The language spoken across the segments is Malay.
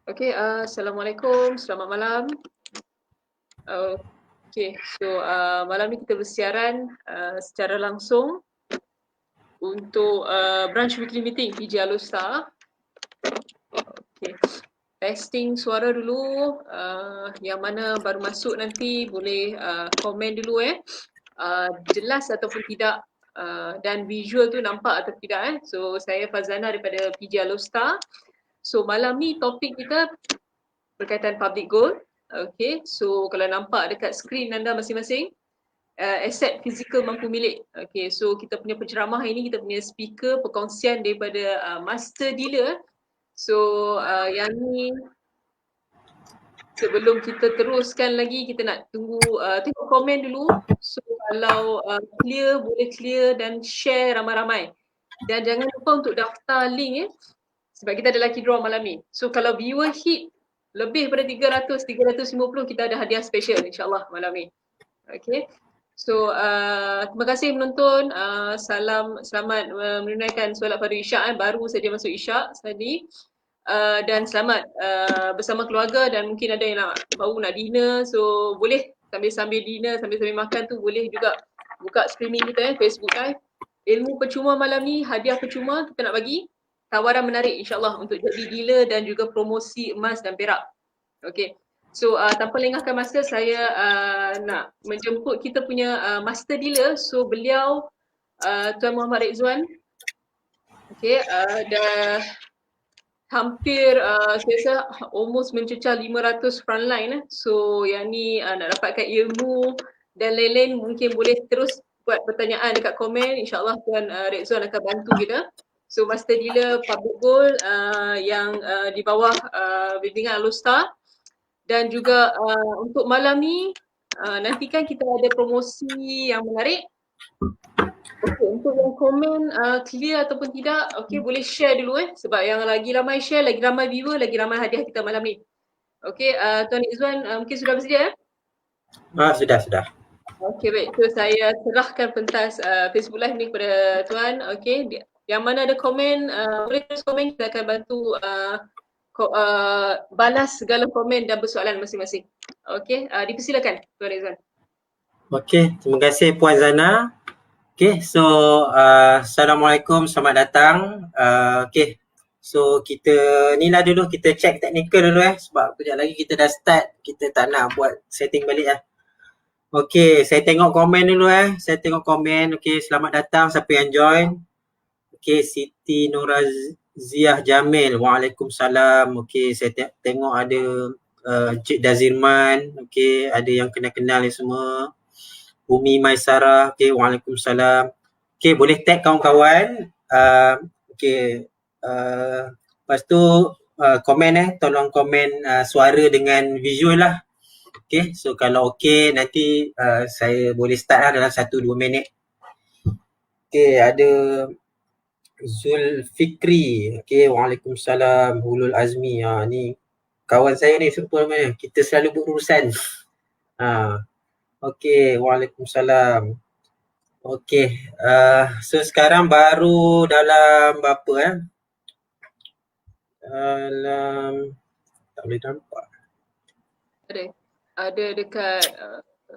Okay, Assalamualaikum, selamat malam. Okay, so malam ni kita bersiaran secara langsung untuk branch weekly meeting PJ Alustar. Okay, testing suara dulu. Yang mana baru masuk nanti boleh komen dulu jelas ataupun tidak, dan visual tu nampak atau tidak. So saya Fazana daripada PJ Alustar. So malam ni topik kita berkaitan public goal. Okay, so kalau nampak dekat skrin anda masing-masing, aset fizikal mampu milik. Okay, so kita punya penceramah ini, kita punya speaker, perkongsian daripada master dealer. So yang ni sebelum kita teruskan lagi, kita nak tunggu tengok komen dulu. So kalau clear, boleh clear dan share ramai-ramai. Dan jangan lupa untuk daftar link sebab kita ada lucky draw malam ni. So kalau viewer hit lebih daripada 350 kita ada hadiah special insyaAllah malam ni. Okay. So terima kasih menonton. Selamat menunaikan solat pada Isyak baru saja masuk Isyak tadi. Dan selamat bersama keluarga dan mungkin ada yang baru nak dinner. So boleh sambil-sambil dinner, sambil-sambil makan tu boleh juga buka streaming kita Facebook Live. Ilmu percuma malam ni, hadiah percuma kita nak bagi. Tawaran menarik insyaAllah untuk jadi dealer dan juga promosi emas dan perak. Okay. So tanpa lengahkan masa, saya nak menjemput kita punya master dealer. So beliau Tuan Muhammad Rizwan. Okay, dah hampir saya rasa almost mencecah 500 frontline. So yang ni nak dapatkan ilmu dan lain-lain mungkin boleh terus buat pertanyaan dekat komen. InsyaAllah Tuan Rizwan akan bantu kita. So master dealer public goal yang di bawah bimbingan Alustar. Dan juga untuk malam ni nantikan kita ada promosi yang menarik. Okay, untuk yang komen clear ataupun tidak, okay, boleh share dulu sebab yang lagi ramai share, lagi ramai viewer, lagi ramai hadiah kita malam ni. Okay, Tuan Izzuan mungkin sudah bersedia? Sudah. Okay, baik. So saya serahkan pentas Facebook Live ni kepada Tuan. Okay, yang mana ada komen, boleh terus komen, kita akan bantu balas segala komen dan persoalan masing-masing. Okay, dipersilakan Tuan Izzuan. Okay, terima kasih Puan Zana. Okay, so Assalamualaikum, selamat datang. Okay, so kita ni lah dulu, kita check technical dulu sebab kejap lagi kita dah start, kita tak nak buat setting balik Okay, saya tengok komen dulu saya tengok komen. Okay, selamat datang siapa yang join. Okay, Siti Noraziah Jamil, Waalaikumsalam. Okay, saya tengok ada Encik Dazirman. Okay, ada yang kenal-kenal ni semua. Umi Maisarah, okay, Waalaikumsalam. Okay, boleh tag kawan-kawan. Okay, lepas tu komen tolong komen suara dengan visual lah. Okay, so kalau okay nanti saya boleh start lah dalam 1-2 minit. Okay, ada Zulfikri, okay, Waalaikumsalam. Hulul Azmi, ni kawan saya ni serupa namanya. Kita selalu berurusan. Okay, Waalaikumsalam. Okay, so sekarang baru dalam berapa dalam, tak boleh nampak. Ada dekat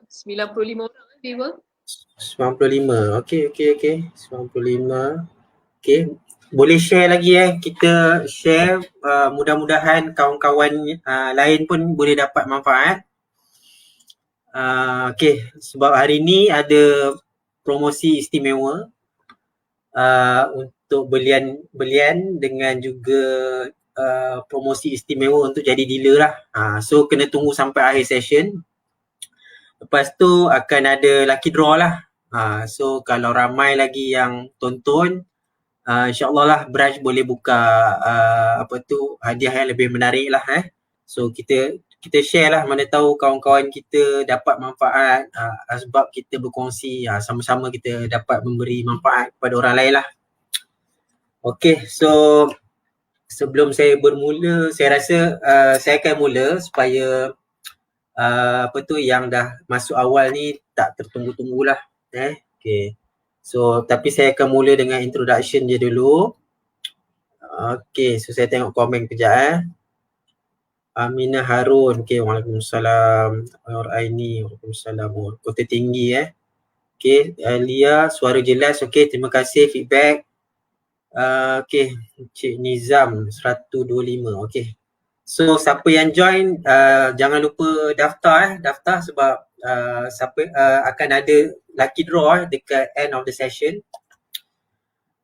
95 orang viewer. 95, okay. 95, okay. Boleh share lagi kita share, mudah-mudahan kawan-kawan lain pun boleh dapat manfaat. Okay, sebab hari ni ada promosi istimewa untuk belian dengan juga promosi istimewa untuk jadi dealer lah. So kena tunggu sampai akhir session. Lepas tu akan ada lucky draw lah. So kalau ramai lagi yang tonton, insyaAllah lah branch boleh buka hadiah yang lebih menarik lah So kita share lah, mana tahu kawan-kawan kita dapat manfaat sebab kita berkongsi, sama-sama kita dapat memberi manfaat kepada orang lain lah. Okay, so sebelum saya bermula, saya rasa saya akan mula supaya yang dah masuk awal ni tak tertunggu-tunggulah. Okay, so tapi saya akan mula dengan introduction je dulu. Okay, so saya tengok komen kejap Aminah Harun. Okay, Waalaikumsalam. Nur Aini. Waalaikumsalam. Kota Tinggi Okay, Lia, suara jelas. Okay, terima kasih feedback. Okay, Cik Nizam 125. Okay. So siapa yang join, jangan lupa daftar sebab siapa akan ada lucky draw dekat end of the session.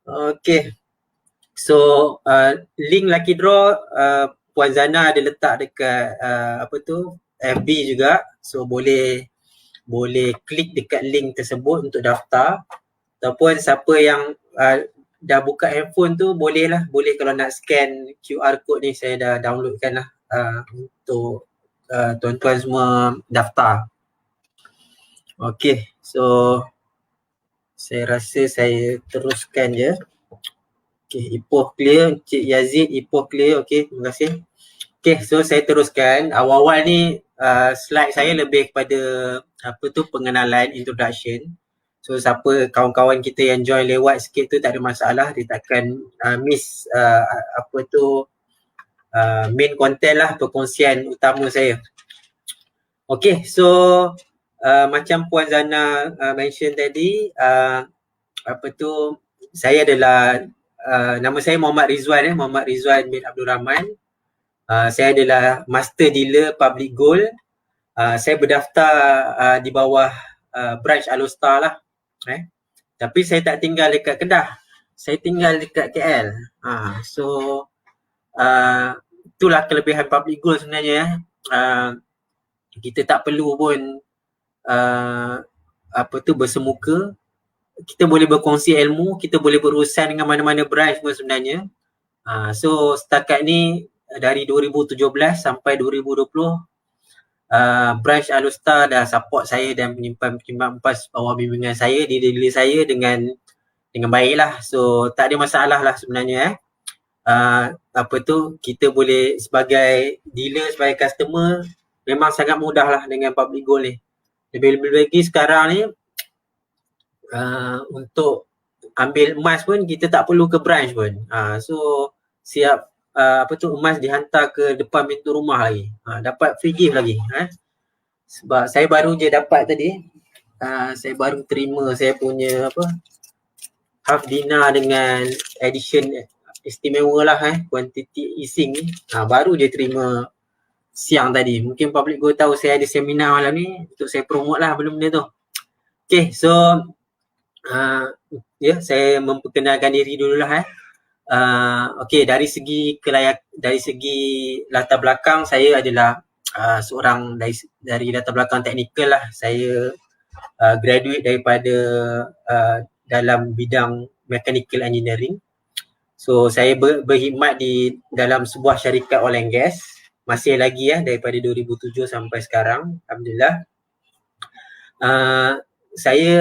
Okay. So link lucky draw Puan Zana ada letak dekat FB juga. So boleh klik dekat link tersebut untuk daftar. Ataupun siapa yang dah buka handphone tu boleh kalau nak scan QR code ni, saya dah downloadkan lah untuk tuan-tuan semua daftar. Okay, so saya rasa saya teruskan je. Okay, Ipoh clear, Cik Yazid, Ipoh clear. Okay, terima kasih. Okay, so saya teruskan. Awal-awal ni slide saya lebih kepada pengenalan, introduction. So siapa kawan-kawan kita yang join lewat sikit tu tak ada masalah, dia takkan miss main content lah, perkongsian utama saya. Okay, so macam Puan Zana mention tadi, saya adalah nama saya Muhammad Rizwan bin Abdul Rahman. Saya adalah Master Dealer Public Gold. Saya berdaftar di bawah branch Alostar lah. Tapi saya tak tinggal dekat Kedah. Saya tinggal dekat KL. So itulah kelebihan Public Gold sebenarnya. Kita tak perlu pun bersemuka. Kita boleh berkongsi ilmu, kita boleh berurusan dengan mana-mana branch pun sebenarnya. So setakat ni dari 2017 sampai 2020 branch Alostar dah support saya dan menyimpan emas bawah bimbingan saya, dealer saya dengan baik lah. So tak ada masalah lah sebenarnya. Kita boleh sebagai dealer, sebagai customer, memang sangat mudah lah dengan Public Gold ni. Lebih-lebih lagi sekarang ni untuk ambil emas pun kita tak perlu ke branch pun. So siap emas dihantar ke depan pintu rumah lagi. Dapat free gift lagi. Sebab saya baru je dapat tadi. Saya baru terima saya punya half dinar dengan edition istimewa lah quantity easing ni. Baru je terima siang tadi. Mungkin Public Gold tahu saya ada seminar malam ni, untuk saya promote lah belum benda tu. Okay, so saya memperkenalkan diri dululah. Okay, dari segi latar belakang saya adalah seorang dari latar belakang teknikal lah. Saya graduate daripada dalam bidang mechanical engineering. So saya berkhidmat di dalam sebuah syarikat oil and gas masih lagi daripada 2007 sampai sekarang, alhamdulillah. Saya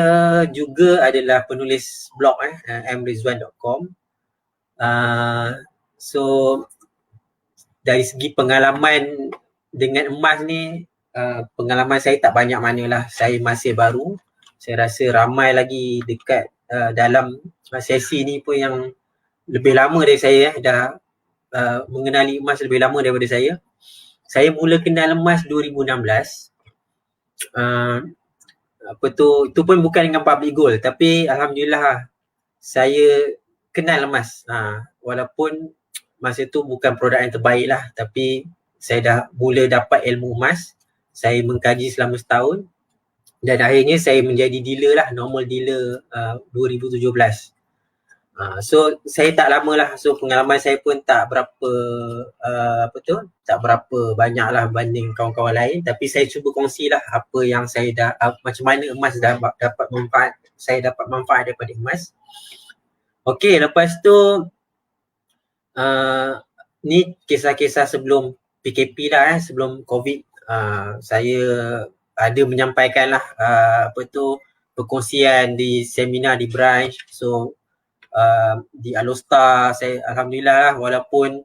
juga adalah penulis blog mrizwan.com. So dari segi pengalaman dengan emas ni, pengalaman saya tak banyak manalah. Saya masih baru. Saya rasa ramai lagi dekat dalam sesi ni pun yang lebih lama dari saya, dah mengenali emas lebih lama daripada saya. Saya mula kenal emas 2016. Itu pun bukan dengan Public Gold, tapi alhamdulillah saya kenal emas. Walaupun masa tu bukan produk yang terbaik lah, tapi saya dah mula dapat ilmu emas. Saya mengkaji selama setahun dan akhirnya saya menjadi dealer lah, normal dealer 2017. So saya tak lama lah, so pengalaman saya pun tak berapa tak berapa banyak lah banding kawan-kawan lain, tapi saya cuba kongsi lah apa yang saya dah, macam mana emas dapat manfaat, saya dapat manfaat daripada emas. Okay, lepas tu ni kisah-kisah sebelum PKP lah, sebelum COVID. Saya ada menyampaikan lah perkongsian di seminar di branch. So di Alostar saya alhamdulillah lah, walaupun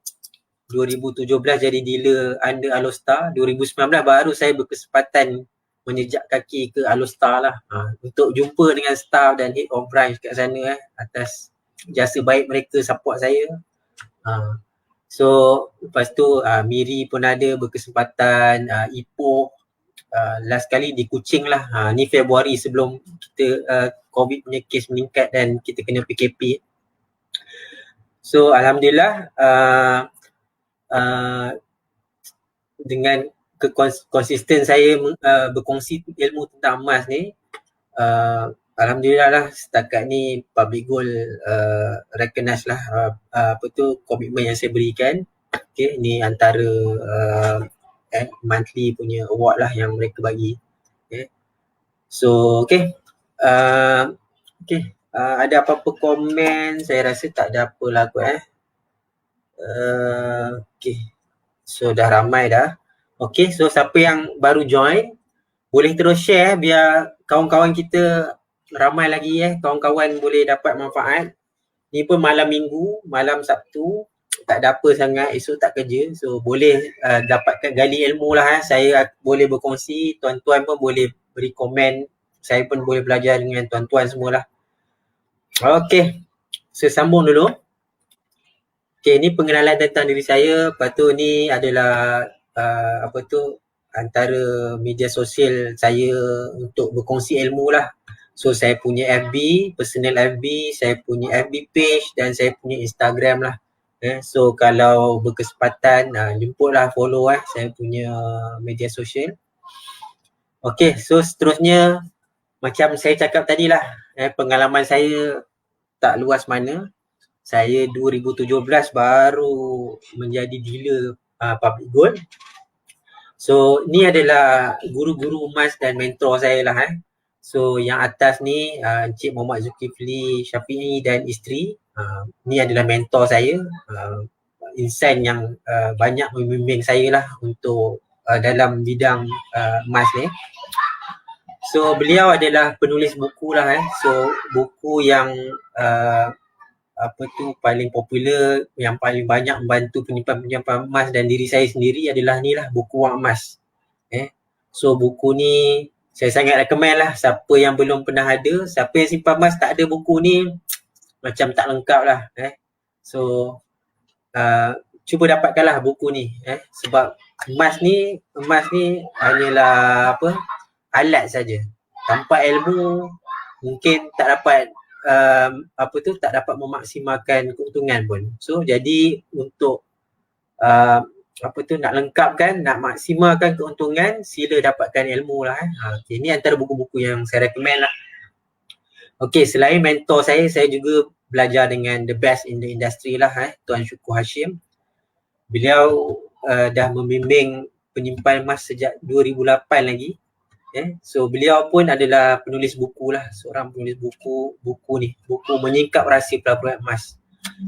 2017 jadi dealer under Alostar, 2019 baru saya berkesempatan menjejak kaki ke Alostar lah, untuk jumpa dengan staff dan head of branch kat sana atas jasa baik mereka support saya. So lepas tu Miri pun ada berkesempatan, Ipoh, last kali di Kuching lah. Ni Februari sebelum kita COVID punya kes meningkat dan kita kena PKP. So alhamdulillah dengan konsisten saya berkongsi ilmu tentang emas ni, alhamdulillah lah setakat ni Public Gold recognize lah komitmen yang saya berikan. Okay, ni antara monthly punya award lah yang mereka bagi. Okay. So okay, ada apa-apa komen? Saya rasa tak ada apa lah kot okay. So dah ramai dah. Okay, so siapa yang baru join boleh terus share biar kawan-kawan kita ramai lagi kawan-kawan boleh dapat manfaat. Ni pun malam Minggu, malam Sabtu, tak ada apa sangat, esok tak kerja. So boleh dapatkan gali ilmu lah. Saya boleh berkongsi, tuan-tuan pun boleh beri komen. Saya pun boleh belajar dengan tuan-tuan semualah. Okay, so sambung dulu. Okay, ni pengenalan tentang diri saya. Lepas tu ni adalah antara media sosial saya untuk berkongsi ilmu lah. So saya punya FB, personal FB, saya punya FB page dan saya punya Instagram lah. So kalau berkesempatan jemputlah follow saya punya media sosial. Okay, so seterusnya macam saya cakap tadi lah, pengalaman saya tak luas mana. Saya 2017 baru menjadi dealer Public Gold. So ni adalah guru-guru emas dan mentor saya lah. So yang atas ni Encik Muhammad Zulkifli Syafi'i dan isteri. Ni adalah mentor saya, insan yang banyak membimbing saya lah untuk dalam bidang emas ni. So beliau adalah penulis buku lah. So buku yang paling popular, yang paling banyak membantu penyimpan emas dan diri saya sendiri adalah ni lah, buku Wang Emas. So buku ni saya sangat recommend lah siapa yang belum pernah ada. Siapa yang simpan emas tak ada buku ni macam tak lengkap lah. So cuba dapatkanlah buku ni sebab emas ni hanyalah alat saja. Tanpa ilmu mungkin tak dapat tak dapat memaksimalkan keuntungan pun. So jadi untuk nak lengkapkan, nak maksimalkan keuntungan, sila dapatkan ilmu lah. Okay, ini antara buku-buku yang saya recommend lah. Okay, selain mentor saya juga belajar dengan the best in the industry lah, Tuan Syukur Hashim. Beliau dah membimbing penyimpan emas sejak 2008 lagi. So beliau pun adalah penulis buku lah, seorang penulis buku Menyingkap Rahsia Pelaburan Emas.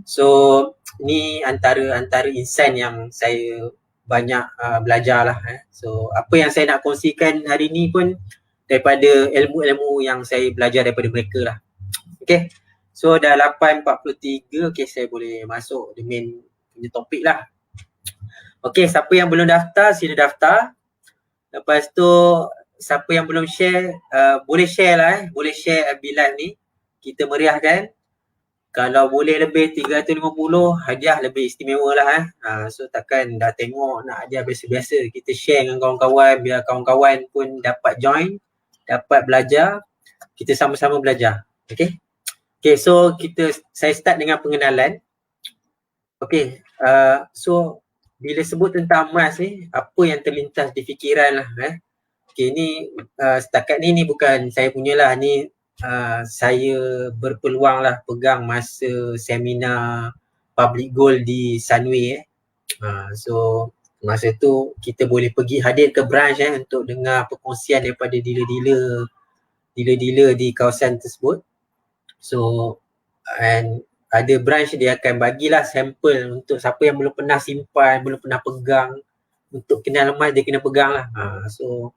So ni antara insan yang saya banyak belajar lah. So apa yang saya nak kongsikan hari ni pun daripada ilmu-ilmu yang saya belajar daripada mereka lah. Okay, so dah 8.43, okay, saya boleh masuk the main punya topik lah. Okay, siapa yang belum daftar, sila daftar. Lepas tu siapa yang belum share, boleh share lah. Boleh share FB Live ni, kita meriahkan. Kalau boleh lebih 350, hadiah lebih istimewa lah. So takkan dah tengok nak hadiah biasa-biasa. Kita share dengan kawan-kawan biar kawan-kawan pun dapat join, dapat belajar. Kita sama-sama belajar. Okay, so saya start dengan pengenalan. Okay, so bila sebut tentang emas ni, apa yang terlintas di fikiran lah. Okay, ni setakat ni bukan saya punya lah. Ni saya berpeluang lah pegang masa seminar Public Gold di Sunway. So masa tu kita boleh pergi hadir ke branch untuk dengar perkongsian daripada dealer-dealer di kawasan tersebut. So and ada branch dia akan bagilah sampel untuk siapa yang belum pernah simpan, belum pernah pegang. Untuk kenal emas dia kena pegang lah. So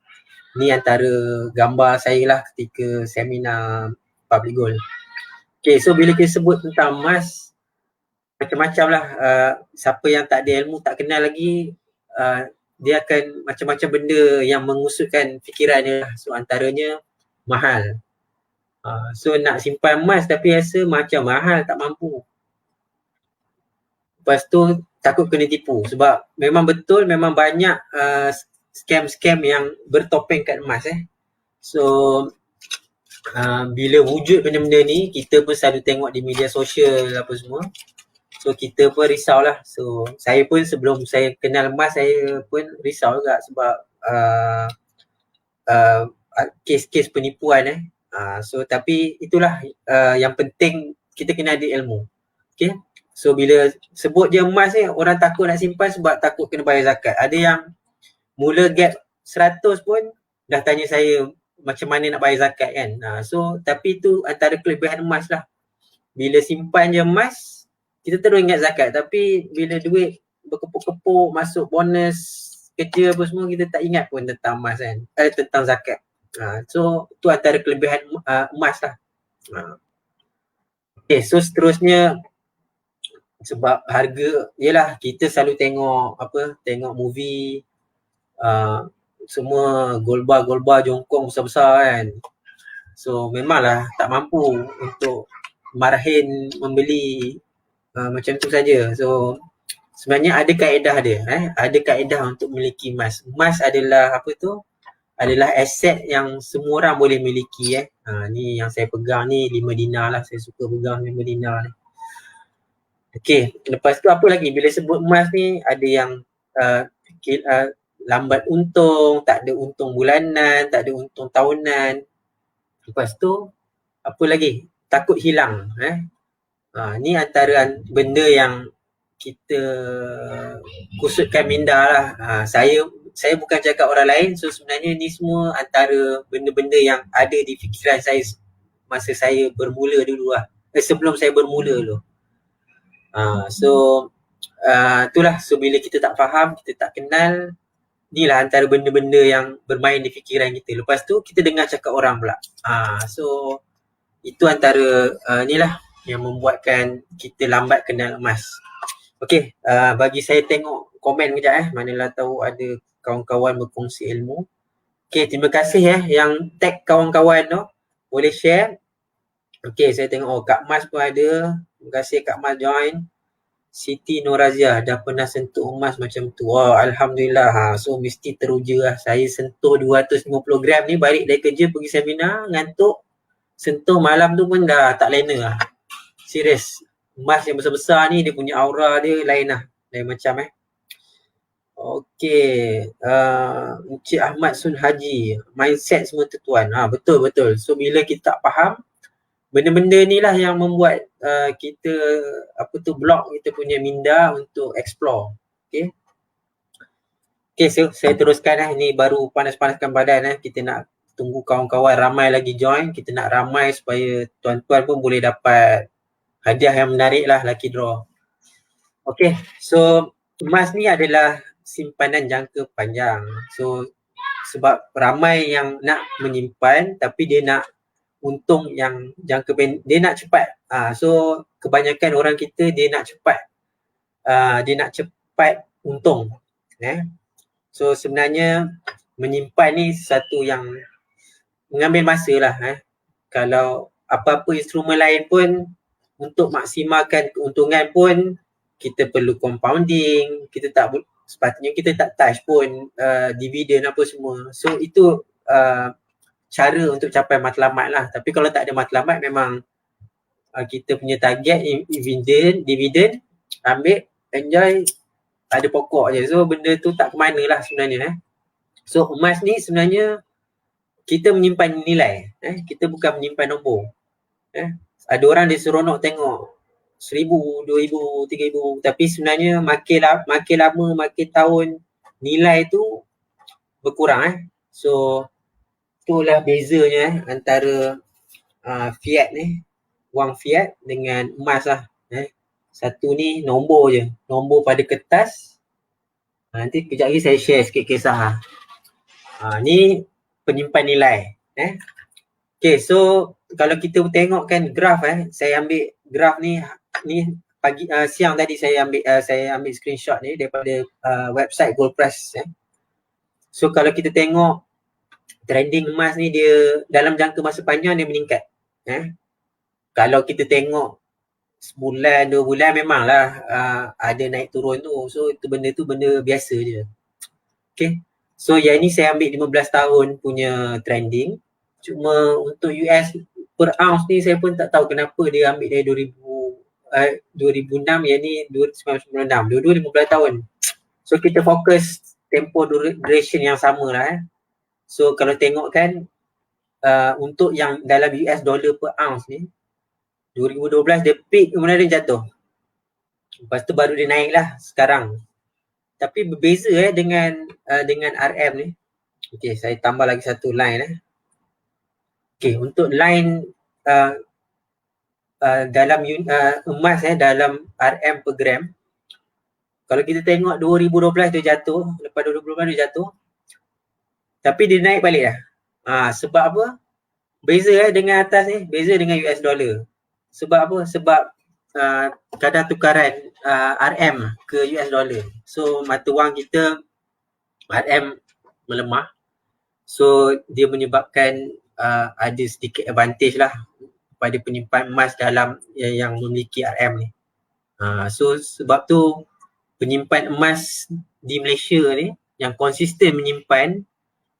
ni antara gambar saya lah ketika seminar Public Gold. Okay, so bila kita sebut tentang emas, macam-macam lah. Siapa yang tak ada ilmu, tak kenal lagi, dia akan macam-macam benda yang mengusutkan fikiran dia. So antaranya mahal. So nak simpan emas tapi rasa macam mahal, tak mampu. Lepas tu takut kena tipu sebab memang betul memang banyak scam-scam yang bertopeng kat emas So bila wujud benda-benda ni kita pun selalu tengok di media sosial apa semua. So kita pun risaulah. So saya pun sebelum saya kenal emas saya pun risau juga sebab kes-kes penipuan So tapi itulah yang penting kita kena ada ilmu. Okay. So bila sebut dia emas ni orang takut nak simpan sebab takut kena bayar zakat. Ada yang mula gap 100 pun dah tanya saya macam mana nak bayar zakat kan. So tapi tu antara kelebihan emas lah. Bila simpan je emas kita terus ingat zakat, tapi bila duit berkepuk-kepuk masuk bonus kerja apa semua kita tak ingat pun tentang emas kan. Tentang zakat. So tu antara kelebihan emas lah. Okay, so seterusnya sebab harga, yelah kita selalu tengok movie semua gold bar jongkong besar-besar kan. So memanglah tak mampu untuk marahin membeli macam tu saja. So sebenarnya ada kaedah dia ada kaedah untuk memiliki emas. Emas adalah adalah aset yang semua orang boleh miliki ni yang saya pegang ni 5 dinar lah, saya suka pegang 5 dinar ni. Okey, lepas tu apa lagi bila sebut emas ni ada yang lambat untung, tak ada untung bulanan, tak ada untung tahunan. Lepas tu apa lagi? Takut hilang ni antara benda yang kita kusutkan minda lah. Saya bukan cakap orang lain, so sebenarnya ni semua antara benda-benda yang ada di fikiran saya masa saya bermula dulu lah. Sebelum saya bermula dulu. Itulah, so bila kita tak faham, kita tak kenal, inilah antara benda-benda yang bermain di fikiran kita. Lepas tu kita dengar cakap orang pula. So itu antara inilah yang membuatkan kita lambat kenal emas. Okey, bagi saya tengok komen kejap manalah tahu ada kawan-kawan berkongsi ilmu. Okey, terima kasih yang tag kawan-kawan tu. Boleh share. Okey, saya tengok Kak Mas pun ada. Terima kasih Kak Mas join. Siti Norazia dah pernah sentuh emas macam tu. Alhamdulillah. So mesti teruja lah. Saya sentuh 250 gram ni balik dari kerja pergi seminar, ngantuk. Sentuh malam tu pun dah tak lena lah. Serius. Emas yang besar-besar ni dia punya aura dia lain lah. Lain macam Okey. Encik Ahmad Sun Haji. Mindset semua tuan. Betul-betul. So bila kita tak faham, benda-benda ni lah yang membuat kita block kita punya minda untuk explore. Okay, so saya teruskan ni baru panas-panaskan badan kita nak tunggu kawan-kawan ramai lagi join. Kita nak ramai supaya tuan-tuan pun boleh dapat hadiah yang menarik lah, lucky draw. Okay, so emas ni adalah simpanan jangka panjang. So sebab ramai yang nak menyimpan tapi dia nak untung yang jangka pendek, dia nak cepat. So kebanyakan orang kita dia nak cepat untung. So sebenarnya menyimpan ni satu yang mengambil masa lah. Kalau apa-apa instrumen lain pun untuk maksimalkan keuntungan pun kita perlu compounding, sepatutnya kita tak touch pun dividen apa semua. So itu cara untuk capai matlamat lah. Tapi kalau tak ada matlamat memang kita punya target dividen ambil, enjoy, ada pokok je. So benda tu tak ke mana lah sebenarnya. So emas ni sebenarnya kita menyimpan nilai. Kita bukan menyimpan nombor. Ada orang dia seronok tengok 1,000, 2,000, 3,000, tapi sebenarnya makin lama makin tahun nilai tu berkurang. So itulah bezanya antara fiat wang fiat dengan emas lah. Satu ni nombor je, nombor pada kertas. Nanti kejap lagi saya share sikit kisah. Ni penyimpan nilai. Okay, so kalau kita tengokkan graf saya ambil graf ni pagi siang tadi saya ambil screenshot ni daripada website Gold Price. So kalau kita tengok trending emas ni dia dalam jangka masa panjang dia meningkat. Kalau kita tengok sebulan, 2 bulan memanglah ada naik turun tu. So itu benda biasa je. Okay. So yang ni saya ambil 15 tahun punya trending. Cuma untuk US per ounce ni saya pun tak tahu kenapa dia ambil dari 2006, yang ni 1996. Dua-dua 15 tahun. So kita fokus tempo duration yang sama lah. So kalau tengok kan untuk yang dalam US dollar per ounce ni 2012 dia peak, kemudian dia jatuh. Lepas tu baru dia naik lah sekarang. Tapi berbeza dengan RM ni. Okay, saya tambah lagi satu line. Okay, untuk line dalam emas dalam RM per gram. Kalau kita tengok 2012 dia jatuh, lepas 2012 dia jatuh. Tapi dia naik balik lah. Sebab apa? Beza dengan atas ni, beza dengan US dollar. Sebab apa? Sebab kadar tukaran RM ke US dollar. So mata wang kita RM melemah. So dia menyebabkan ada sedikit advantage lah pada penyimpan emas dalam yang memiliki RM ni. So sebab tu penyimpan emas di Malaysia ni yang konsisten menyimpan,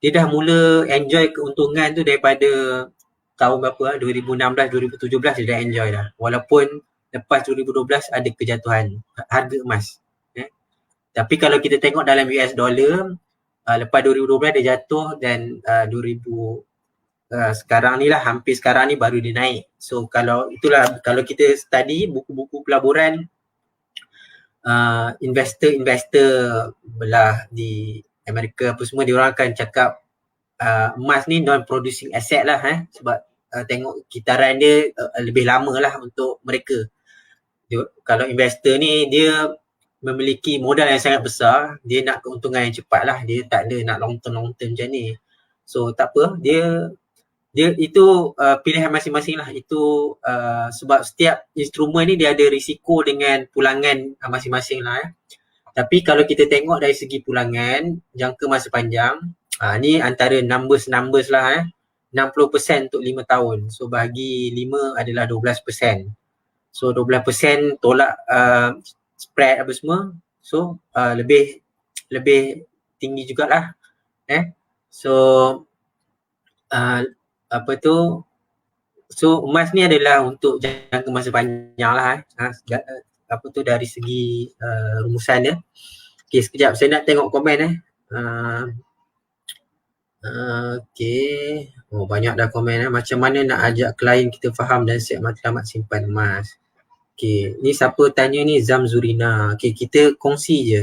dia dah mula enjoy keuntungan tu daripada tahun berapa 2016, 2017 dia dah enjoy dah. Walaupun lepas 2012 ada kejatuhan harga emas. Tapi kalau kita tengok dalam US dollar, lepas 2012 dia jatuh dan sekarang ni lah, hampir sekarang ni baru dia naik. So kalau itulah, kalau kita study buku-buku pelaburan investor belah di Amerika apa semua, dia orang akan cakap emas ni non-producing asset lah sebab tengok kitaran dia lebih lama lah untuk mereka. Kalau investor ni dia memiliki modal yang sangat besar, dia nak keuntungan yang cepat lah, dia tak ada nak long term macam ni. So tak apa, dia itu pilihan masing-masing lah. Itu sebab setiap instrumen ni dia ada risiko dengan pulangan masing-masing lah. Tapi kalau kita tengok dari segi pulangan jangka masa panjang, ni antara numbers lah 60% untuk 5 tahun. So bahagi 5 adalah 12%. So 12% tolak spread apa semua. So lebih tinggi jugalah. So apa tu, so emas ni adalah untuk jangka masa panjang lah apa tu dari segi rumusan dia. Okay, sekejap saya nak tengok komen okay. Oh, banyak dah komen macam mana nak ajak klien kita faham dan set matlamat simpan emas. Okay, ni siapa tanya ni, Zamzurina. Okay, kita kongsi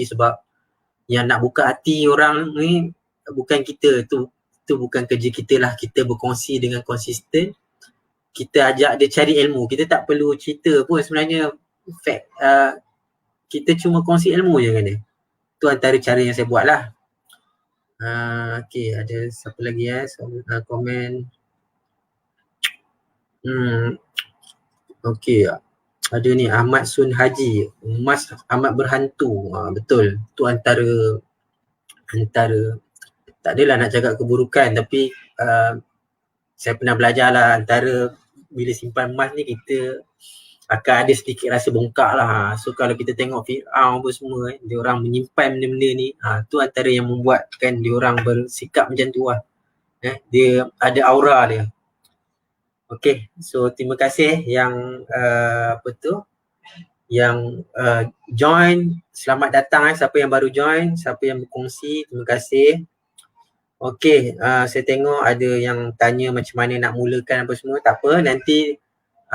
sebab yang nak buka hati orang ni bukan kita, tu bukan kerja kita lah. Kita berkongsi dengan konsisten, kita ajak dia cari ilmu. Kita tak perlu cerita pun sebenarnya, fact kita cuma kongsi ilmu je kan dia. Tu antara cara yang saya buat lah. Okay, ada siapa lagi komen. Okay, ada ni Ahmad Sun Haji, emas amat berhantu. Betul, tu antara tak adalah nak cakap keburukan, tapi saya pernah belajar lah, antara bila simpan emas ni kita akan ada sedikit rasa bongkak lah. So kalau kita tengok Fir'aun apa semua, dia orang menyimpan benda-benda ni, tu antara yang membuatkan dia orang bersikap macam tu lah. Dia ada aura dia. Okay, so terima kasih yang yang join. Selamat datang siapa yang baru join, siapa yang berkongsi, terima kasih. Okay, saya tengok ada yang tanya macam mana nak mulakan apa semua. Tak apa, nanti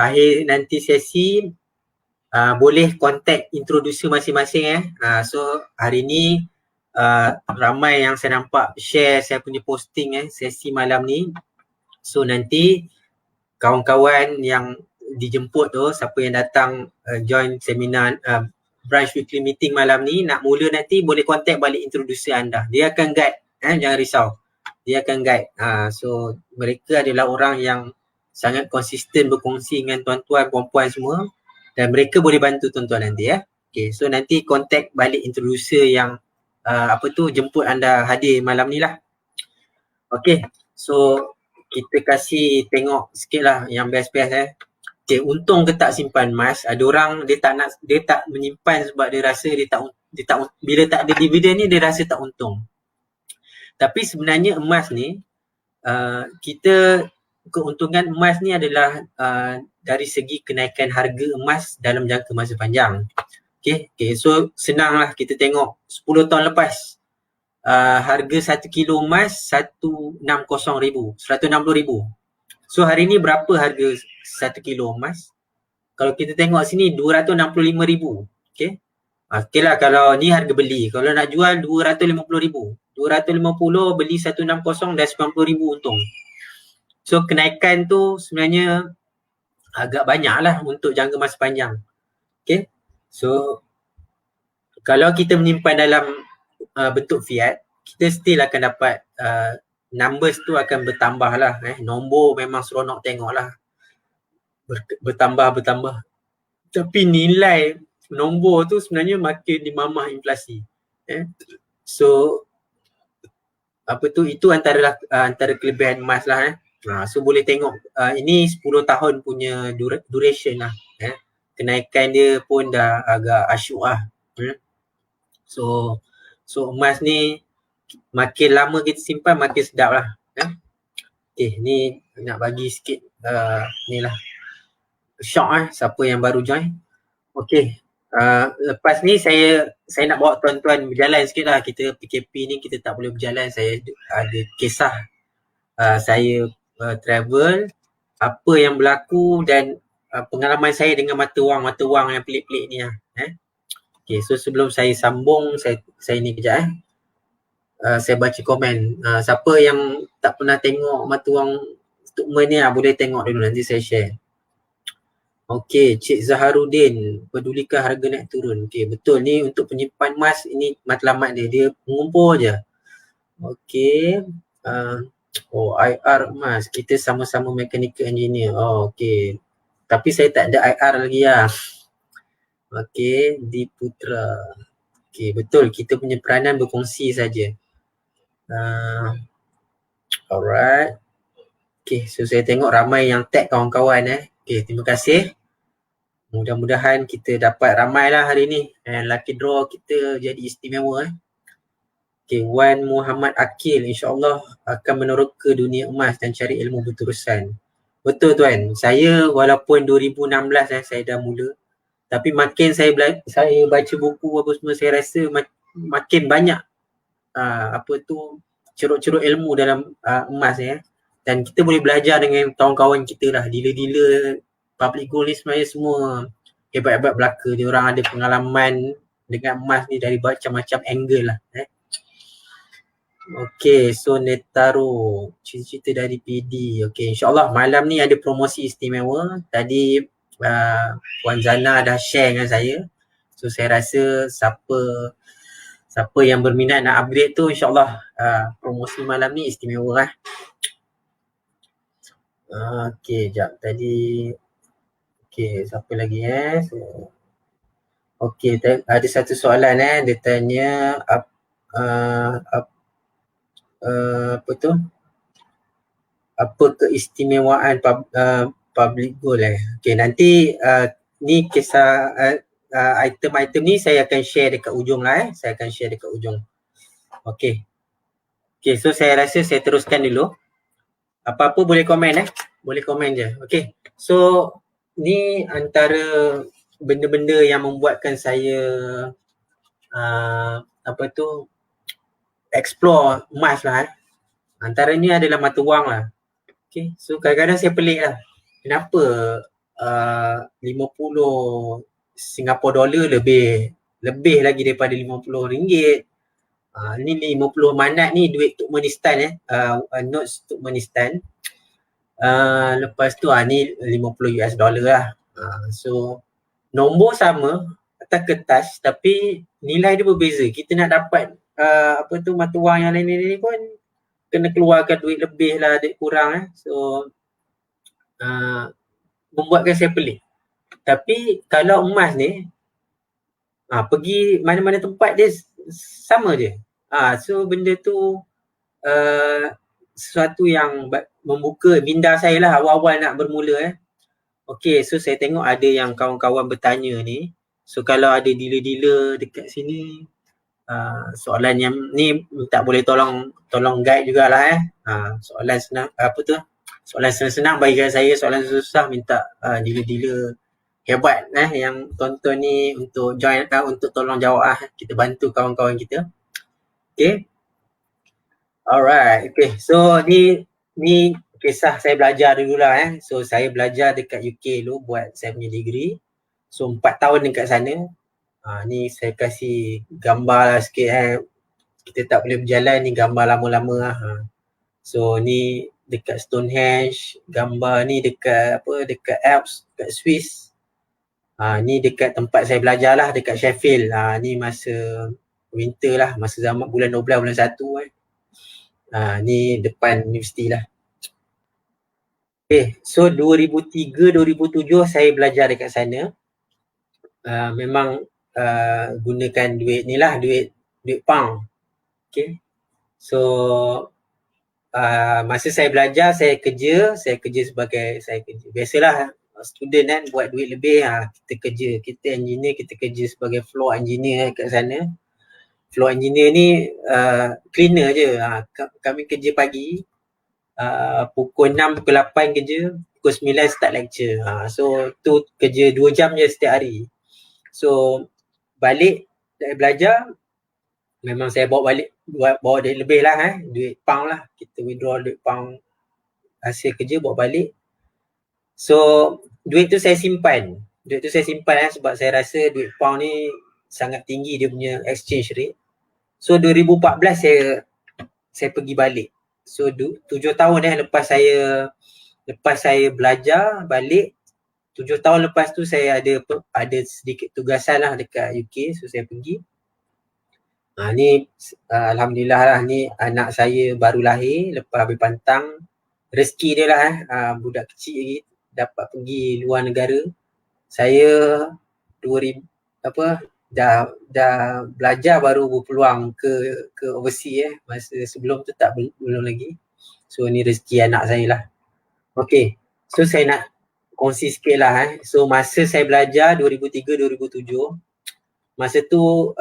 akhir sesi boleh contact introducer masing-masing so hari ni ramai yang saya nampak share saya punya posting sesi malam ni. So nanti kawan-kawan yang dijemput tu, siapa yang datang join seminar branch weekly meeting malam ni, nak mula nanti boleh contact balik introducer anda. Dia akan guide, jangan risau. Dia akan guide. So mereka adalah orang yang sangat konsisten berkongsi dengan tuan-tuan, puan-puan semua, dan mereka boleh bantu tuan-tuan nanti Okay, so nanti contact balik introducer yang jemput anda hadir malam ni lah. Okay, so kita kasih tengok sikit lah yang best-best Okay, untung ke tak simpan emas? Ada orang dia tak menyimpan sebab dia rasa dia tak bila tak ada dividen ni dia rasa tak untung. Tapi sebenarnya emas ni kita keuntungan emas ni adalah dari segi kenaikan harga emas dalam jangka masa panjang. Okay, so senanglah kita tengok 10 tahun lepas harga 1 kilo emas 160,000. So hari ni berapa harga 1 kilo emas? Kalau kita tengok sini 265,000. Okay. Okay lah kalau ni harga beli. Kalau nak jual 250,000. 250 beli 160 dah 90,000 untung. So kenaikan tu sebenarnya agak banyak lah untuk jangka masa panjang. Okay. So kalau kita menyimpan dalam bentuk fiat, kita still akan dapat numbers tu akan bertambah lah. Nombor memang seronok tengok lah. Bertambah. Tapi nilai nombor tu sebenarnya makin dimamah inflasi. So itu antara kelebihan emas lah. So boleh tengok ini 10 tahun punya duration lah. Kenaikan dia pun dah agak asyuk lah. So emas ni makin lama kita simpan makin sedap lah. Okay, ni nak bagi sikit ni lah shock siapa yang baru join. Okay, lepas ni saya nak bawa tuan-tuan berjalan sikit lah. Kita PKP ni kita tak boleh berjalan. Saya ada kisah saya travel, apa yang berlaku dan pengalaman saya dengan mata wang yang pelik-pelik ni lah. Okay, so sebelum saya sambung, saya ni kejap saya baca komen. Siapa yang tak pernah tengok mata wang statement ni boleh tengok dulu, nanti saya share. Okey, Cik Zaharuddin, pedulikah harga naik turun? Okey, betul ni untuk penyimpan emas, ini matlamat dia mengumpul je. Okey, IR emas, kita sama-sama mechanical engineer. Okey, tapi saya tak ada IR lagi lah. Okey, di Putra. Okey, betul, kita punya peranan berkongsi saja. Alright. Okey, so saya tengok ramai yang tag kawan-kawan. Okey, terima kasih. Mudah-mudahan kita dapat ramai lah hari ni. Lucky draw kita jadi istimewa. Okay, Wan Muhammad Akil insyaAllah akan meneroka dunia emas dan cari ilmu berterusan. Betul tuan, saya walaupun 2016 saya dah mula, tapi makin saya baca buku apa semua, saya rasa makin banyak ceruk-ceruk ilmu dalam emas dan kita boleh belajar dengan kawan-kawan kita lah. Dealer-dealer public gold ni sebenarnya semua hebat-hebat belaka. Dia orang ada pengalaman dengan emas ni dari macam-macam angle lah. Okay, so Netaro, cerita dari PD. Okay, insyaAllah malam ni ada promosi istimewa. Tadi Puan Zana dah share dengan saya. So saya rasa siapa yang berminat nak upgrade tu, insyaAllah promosi malam ni istimewa lah. Okay, jap tadi. Okay, siapa lagi Okay, ada satu soalan dia tanya apa keistimewaan public gold Okay, nanti ni kisah item-item ni saya akan share dekat ujung lah saya akan share dekat ujung. Okay, so saya rasa saya teruskan dulu. Apa-apa boleh komen boleh komen je. Okay, so ni antara benda-benda yang membuatkan saya explore emas lah. Antaranya adalah mata wang lah. Okay, so kadang-kadang saya pelik lah. Kenapa 50 Singapore dollar lebih lagi daripada 50 ringgit. Ni 50 manat ni duit Turkmenistan notes Turkmenistan. Lepas tu ni 50 US dollar lah. So nombor sama atas kertas tapi nilai dia berbeza. Kita nak dapat mata wang yang lain-lain pun kena keluarkan duit lebih lah, duit kurang So membuatkan saya pelik. Tapi kalau emas ni pergi mana-mana tempat dia sama je. So benda tu sesuatu yang membuka minda saya lah awal-awal nak bermula Okay, so saya tengok ada yang kawan-kawan bertanya ni. So kalau ada dealer-dealer dekat sini, soalan yang ni tak boleh tolong guide jugalah soalan senang soalan senang-senang bagi saya, soalan susah minta dealer-dealer hebat yang tonton ni untuk join untuk tolong jawab kita bantu kawan-kawan kita. Okay. Alright. Okay. So ni kisah saya belajar dululah So saya belajar dekat UK dulu buat saya punya degree. So 4 tahun dekat sana. Ni saya kasih gambar lah sikit kita tak boleh berjalan ni gambar lama-lama So ni dekat Stonehenge, gambar ni dekat dekat Alps, dekat Swiss. Ni dekat tempat saya belajar lah dekat Sheffield. Ni masa winter lah, masa zaman bulan 12 bulan 1 ni depan universiti lah. Okay, so 2003-2007 saya belajar dekat sana. Memang gunakan duit ni lah, duit pound. Okay. So masa saya belajar saya kerja sebagai biasalah student kan buat duit lebih kita engineer, kita kerja sebagai floor engineer kat sana. Floor engineer ni cleaner je. Kami kerja pagi pukul 6 pukul 8 kerja, pukul 9 start lecture. So tu kerja 2 jam je setiap hari. So balik dari belajar memang saya bawa duit lebih lah duit pound lah, kita withdraw duit pound hasil kerja bawa balik. So duit tu saya simpan sebab saya rasa duit pound ni sangat tinggi dia punya exchange rate. So 2014 saya pergi balik. So 7 tahun lepas saya belajar balik, 7 tahun lepas tu saya ada sedikit tugasan lah dekat UK. So saya pergi. Ni alhamdulillah lah, ni anak saya baru lahir lepas habis pantang. Rezeki dia lah budak kecil lagi dapat pergi luar negara. Saya 2000 dah belajar baru berpeluang ke overseas masa sebelum tu tak belum lagi. So ni rezeki anak saya lah. Okay, so saya nak kongsi sikit lah So masa saya belajar 2003-2007, masa tu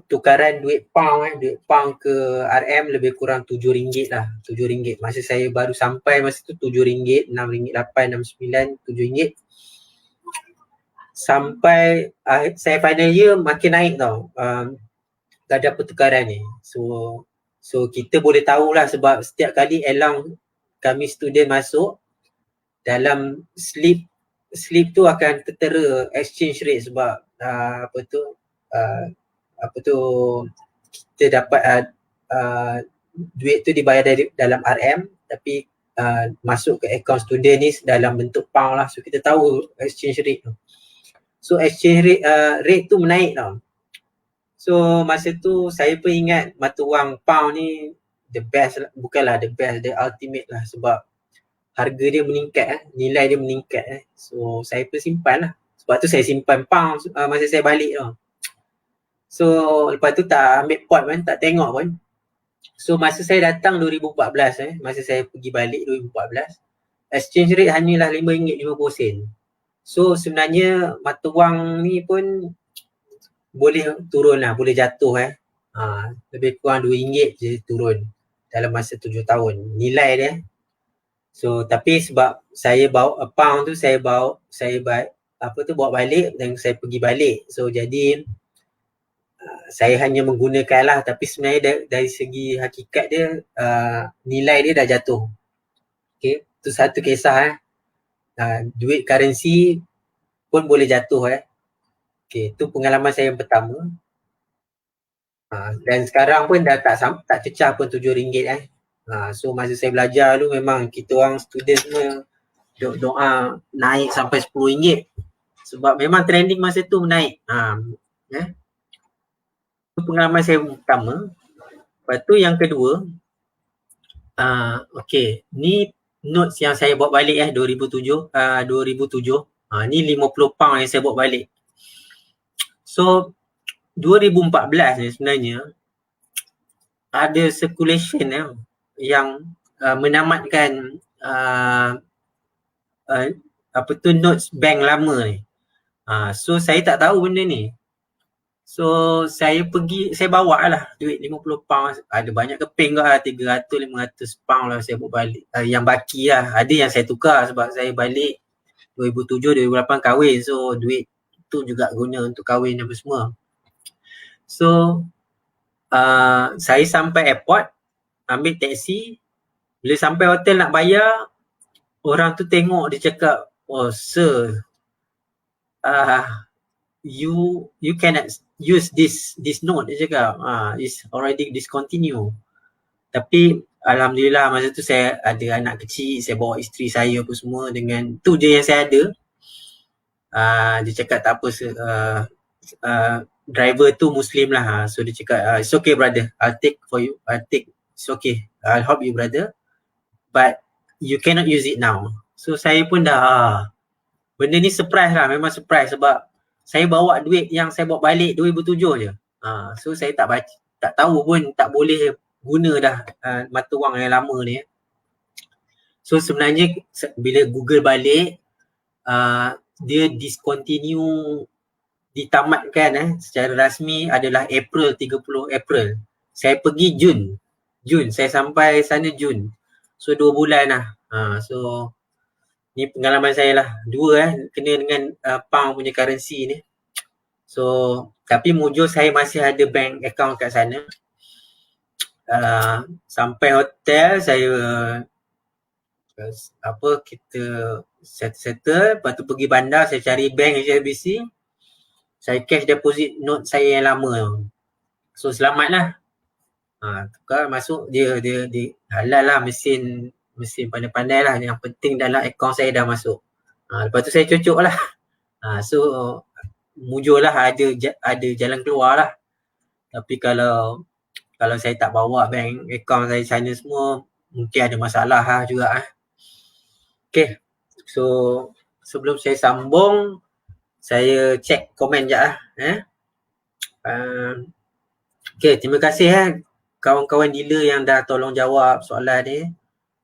tukaran duit pound ke RM lebih kurang RM7 lah, RM7. Masa saya baru sampai masa tu RM7, RM6.8, RM6.9, RM7. Sampai saya final year makin naik tau kadar pertukaran ni. So kita boleh tahulah sebab setiap kali along kami student masuk, dalam slip tu akan tertera exchange rate sebab kita dapat duit tu dibayar dalam RM tapi masuk ke account student ni dalam bentuk pound lah. So kita tahu exchange rate tu. So exchange rate tu menaik tau. So masa tu saya pun ingat mata wang pound ni the best lah. Bukanlah the best, the ultimate lah sebab harga dia meningkat nilai dia meningkat So saya pun simpan lah. Sebab tu saya simpan pound masa saya balik tau. So lepas tu tak ambil pot pun, tak tengok pun. So masa saya datang 2014 masa saya pergi balik 2014, exchange rate hanyalah RM5.50. So sebenarnya mata wang ni pun boleh turun lah, boleh jatuh lebih kurang RM2 je turun dalam masa 7 tahun nilai dia. So tapi sebab saya bawa pound tu saya bawa balik dan saya pergi balik. So jadi saya hanya menggunakan lah, tapi sebenarnya dari segi hakikat dia nilai dia dah jatuh. Okay, tu satu kisah duit currency pun boleh jatuh Okay, tu pengalaman saya yang pertama. Dan sekarang pun dah tak cecah pun RM7 So masa saya belajar dulu memang kita orang student semua doa naik sampai RM10 sebab memang trending masa tu naik. Itu pengalaman saya pertama. Lepas tu yang kedua, okay, ni notes yang saya bawa balik 2007. Ni 50 pound yang saya bawa balik. So 2014 ni sebenarnya ada circulation yang menamatkan notes bank lama ni. So saya tak tahu benda ni. So saya bawa lah duit 50 pound, ada banyak keping ke 300 500 pound lah saya bawa balik. Yang baki lah, ada yang saya tukar sebab saya balik 2007 2008 kahwin, so duit tu juga guna untuk kahwin apa semua. So saya sampai airport, ambil taksi, bila sampai hotel nak bayar, orang tu tengok, dia cakap, oh sir, you cannot use this note, dia cakap, it's already discontinued. Tapi alhamdulillah masa tu saya ada anak kecil, saya bawa isteri saya apa semua, dengan tu je yang saya ada. Dia cakap tak apa sir, driver tu Muslim lah, so dia cakap it's okay brother, I'll take for you, it's okay, I'll help you brother, but you cannot use it now. So saya pun dah benda ni surprise lah, memang surprise sebab saya bawa duit yang saya bawa balik 2007 je. So saya tak tahu pun tak boleh guna dah mata wang yang lama ni. So sebenarnya bila Google balik, dia discontinue, ditamatkan secara rasmi adalah April, 30 April. Saya pergi Jun, saya sampai sana Jun. So 2 bulan lah. So ni pengalaman saya lah, dua kena dengan pound punya currency ni. So tapi mujur saya masih ada bank account kat sana. Sampai hotel saya kita settle, lepas tu pergi bandar, saya cari bank HSBC, saya cash deposit note saya yang lama. So selamat lah. Tukar masuk, dia halal lah, mesin pandai-pandai lah, yang penting dalam akaun saya dah masuk. Lepas tu saya cocok lah. So mujur lah, ada jalan keluar lah. Tapi kalau saya tak bawa bank akaun saya sana semua, mungkin ada masalah lah juga. Okay, so sebelum saya sambung, saya check komen je lah. Okay, terima kasih kawan-kawan dealer yang dah tolong jawab soalan ni.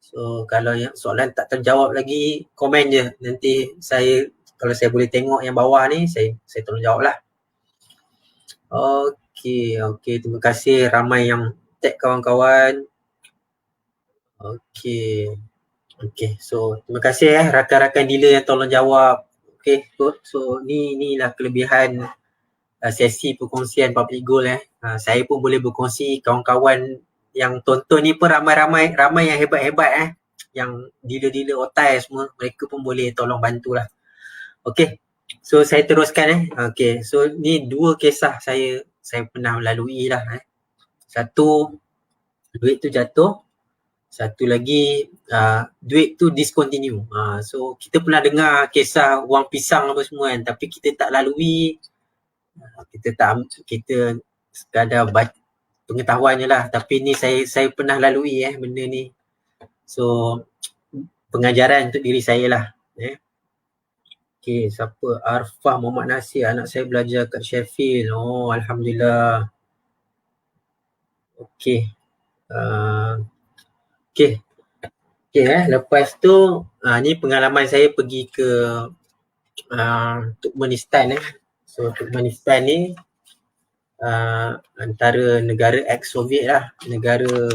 So kalau yang soalan tak terjawab lagi, komen je. Nanti kalau saya boleh tengok yang bawah ni, saya tolong jawab lah. Okay, terima kasih ramai yang tag kawan-kawan. Okay, so terima kasih rakan-rakan dealer yang tolong jawab. Okay, good. So ni lah kelebihan sesi perkongsian public goal. Saya pun boleh berkongsi, kawan-kawan yang tonton ni pun ramai yang hebat-hebat yang dealer-dealer otai semua, mereka pun boleh tolong bantulah. Okay, so saya teruskan. Okay, so ni 2 kisah saya pernah melalui lah. Satu, duit tu jatuh. Satu lagi, duit tu discontinue. So kita pernah dengar kisah wang pisang apa semua kan, tapi kita tak lalui. Kita sekadar pengetahuan je lah, tapi ni saya pernah lalui benda ni. So pengajaran untuk diri saya lah. Okay, siapa? Arfah Muhammad Nasir, anak saya belajar kat Sheffield. Oh, alhamdulillah. Okay. Lepas tu ni pengalaman saya pergi ke Turkmenistan. So Turkmenistan ni antara negara ex-Soviet lah, negara